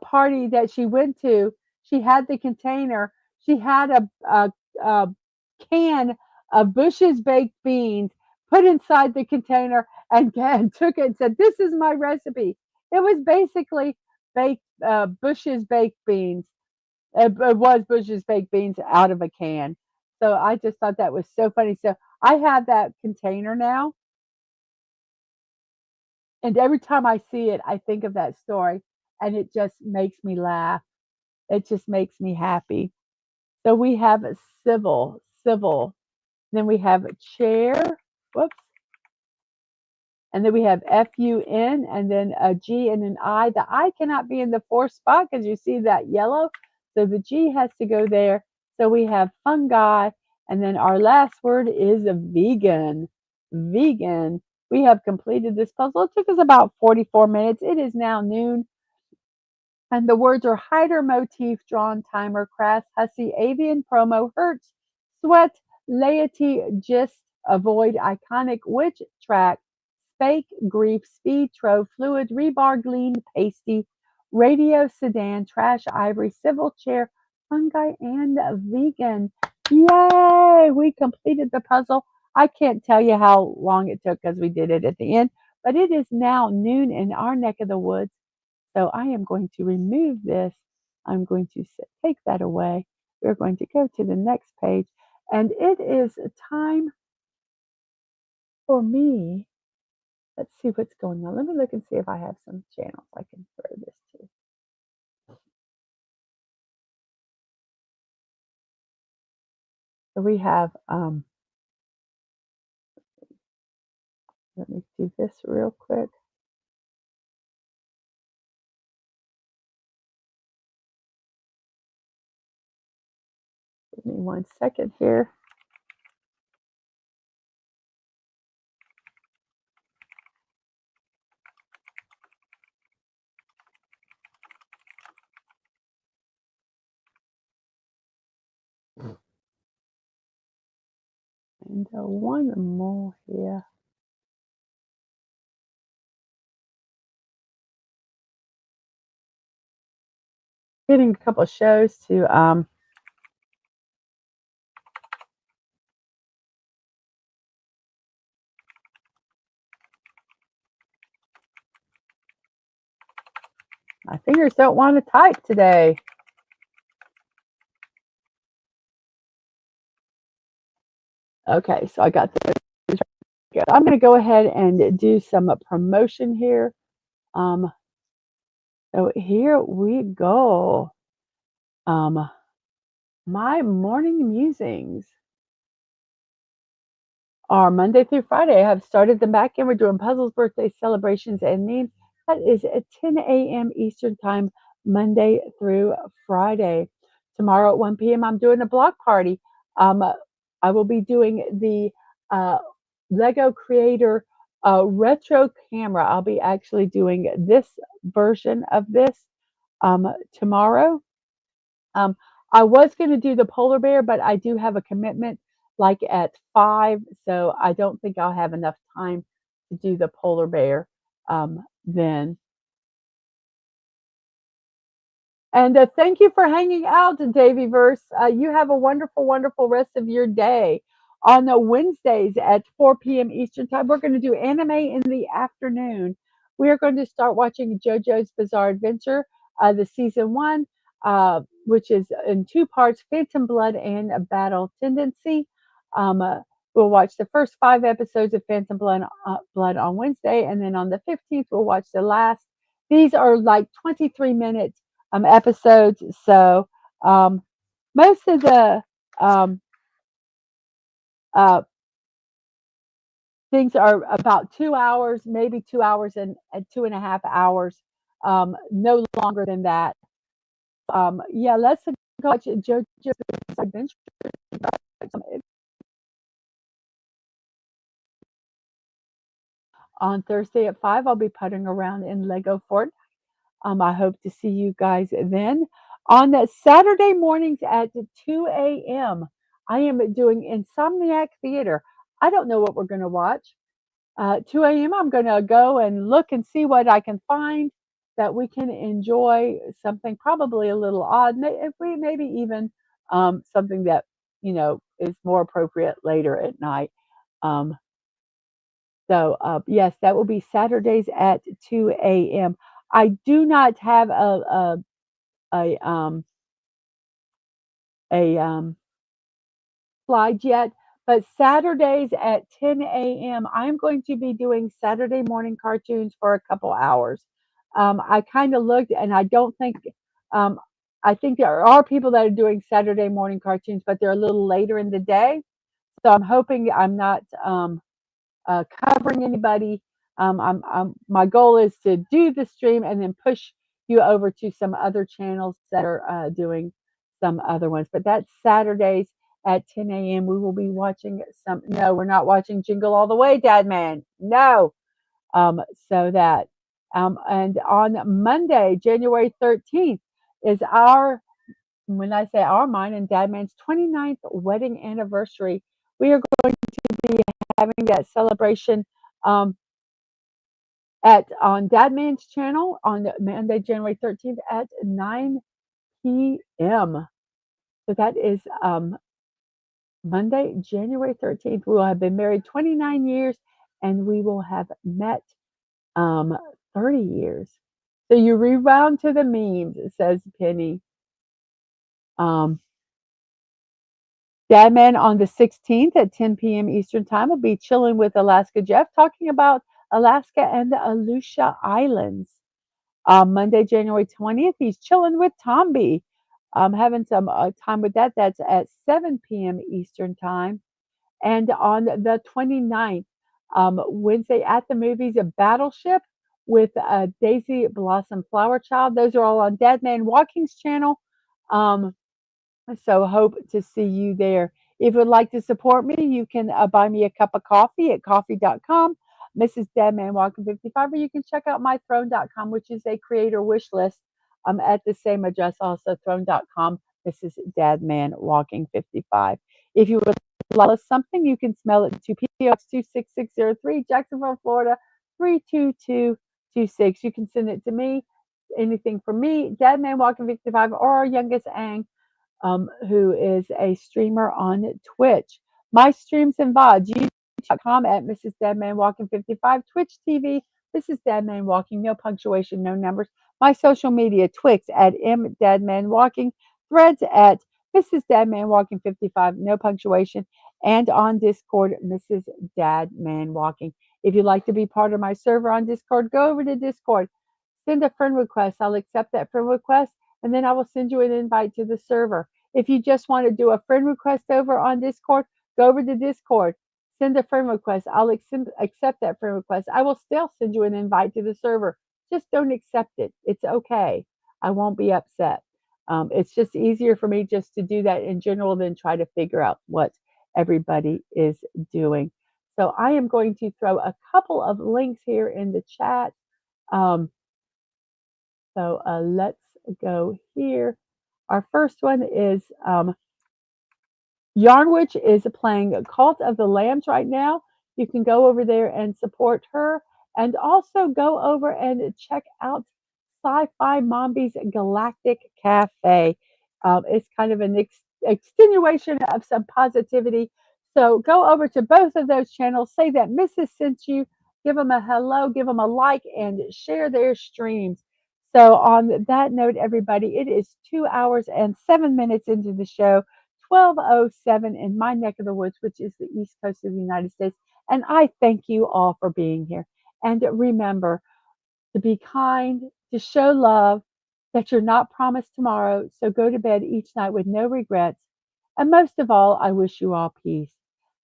party that she went to, she had the container. She had a can of Bush's baked beans put inside the container and took it and said, "This is my recipe." It was basically baked Bush's baked beans. It was Bush's baked beans out of a can. So I just thought that was so funny. So I have that container now, and every time I see it, I think of that story, and it just makes me laugh. It just makes me happy. So we have a civil. Then we have a chair. Whoops. And then we have FUN and then a G and an I. The I cannot be in the fourth spot because you see that yellow. So the G has to go there. So we have fungi. And then our last word is a vegan. Vegan. We have completed this puzzle. It took us about 44 minutes. It is now noon. And the words are hider, motif, drawn, timer, crass, hussy, avian, promo, hurts, sweat, laity, gist, avoid, iconic, witch, track, fake, grief, speed, trove, fluid, rebar, glean, pasty, radio, sedan, trash, ivory, civil, chair, fungi, and vegan. Yay! We completed the puzzle. I can't tell you how long it took because we did it at the end, but it is now noon in our neck of the woods. So I am going to remove this. I'm going to take that away. We're going to go to the next page. And it is time for me. Let's see what's going on. Let me look and see if I have some channels I can throw this to. So we have, let me do this real quick. Give me 1 second here. And one more here. Getting a couple of shows to my fingers don't want to type today. Okay, so I got this. I'm going to go ahead and do some promotion here. So here we go. My morning musings are Monday through Friday. I have started them back in. We're doing puzzles, birthdays, celebrations, and memes. That is at 10 a.m. Eastern Time, Monday through Friday. Tomorrow at 1 p.m., I'm doing a block party. I will be doing the Lego Creator retro camera. I'll be actually doing this version of this tomorrow. Um, I was going to do the polar bear, but I do have a commitment like at 5, so I don't think I'll have enough time to do the polar bear then. And thank you for hanging out, Davyverse. You have a wonderful, wonderful rest of your day. On Wednesdays at 4 p.m. Eastern Time, we're going to do anime in the afternoon. We are going to start watching JoJo's Bizarre Adventure, the season 1, which is in 2 parts, Phantom Blood and Battle Tendency. We'll watch the first 5 episodes of Phantom Blood on Wednesday, and then on the 15th, we'll watch the last. These are like 23-minute episodes. So most of the uh, things are about 2 hours, maybe 2 hours and 2.5 hours, no longer than that. Yeah, let's go watch JoJo's Adventure. On Thursday at 5, I'll be putting around in Lego Fort. I hope to see you guys then. On Saturday mornings at 2 a.m., I am doing Insomniac Theater. I don't know what we're going to watch. 2 a.m., I'm going to go and look and see what I can find that we can enjoy, something probably a little odd, if we maybe even something that, is more appropriate later at night. So yes, that will be Saturdays at 2 a.m. I do not have a slide yet, but Saturdays at 10 a.m. I'm going to be doing Saturday morning cartoons for a couple hours. I kind of looked, and I don't think. Um, I think there are people that are doing Saturday morning cartoons, but they're a little later in the day. So I'm hoping I'm not covering anybody. My goal is to do the stream and then push you over to some other channels that are doing some other ones. But that's Saturdays at 10 a.m. We will be watching some. No, we're not watching Jingle All the Way, Dad Man. No. So that. And on Monday, January 13th, is our, when I say our, mine and Dad Man's 29th wedding anniversary. We are going to be having that celebration um, on Dadman's channel on Monday, January 13th at 9 p.m. So that is Monday, January 13th. We will have been married 29 years, and we will have met 30 years. So you rewound to the memes, says Penny. Dadman on the 16th at 10 p.m. Eastern Time will be chilling with Alaska Jeff, talking about Alaska and the Aleutian Islands. Monday, January 20th, he's chilling with Tomby, having some time with that. That's at 7 p.m. Eastern Time. And on the 29th, Wednesday at the movies, a Battleship with Daisy Blossom Flower Child. Those are all on Dadman Walking's channel. So hope to see you there. If you'd like to support me, you can buy me a cup of coffee at coffee.com, Mrs.DadmanWalking55, or you can check out mythrone.com, which is a creator wish list at the same address, also throne.com, Mrs.DadmanWalking55. If you would love something, you can smell it to PO Box 26603, Jacksonville, Florida 32226. You can send it to me, anything from me, DadmanWalking55, or our youngest Ang, who is a streamer on Twitch. My streams and VODs, youtube.com at Mrs.DadmanWalking55, Twitch TV, Mrs.DadmanWalking, no punctuation, no numbers. My social media, Twix at MDadmanWalking, Threads at Mrs.DadmanWalking55, no punctuation, and on Discord, Mrs. Dadmanwalking. If you'd like to be part of my server on Discord, go over to Discord, send a friend request. I'll accept that friend request, and then I will send you an invite to the server. If you just want to do a friend request over on Discord, go over to Discord, send a friend request. I'll accept that friend request. I will still send you an invite to the server. Just don't accept it. It's okay. I won't be upset. It's just easier for me just to do that in general than try to figure out what everybody is doing. So I am going to throw a couple of links here in the chat. So let's go here. Our first one is Yarnwich is playing Cult of the Lambs right now. You can go over there and support her, and also go over and check out Sci-Fi Mombi's Galactic Cafe. It's kind of an extenuation of some positivity. So go over to both of those channels, say that Mrs. sent you, give them a hello, give them a like, and share their streams. So on that note, everybody, it is 2 hours and 7 minutes into the show. 12:07 in my neck of the woods, which is the East Coast of the United States. And I thank you all for being here. And remember to be kind, to show love, that you're not promised tomorrow. So go to bed each night with no regrets. And most of all, I wish you all peace.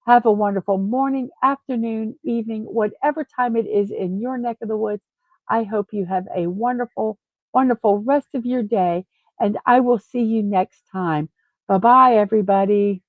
Have a wonderful morning, afternoon, evening, whatever time it is in your neck of the woods. I hope you have a wonderful, wonderful rest of your day. And I will see you next time. Bye bye, everybody.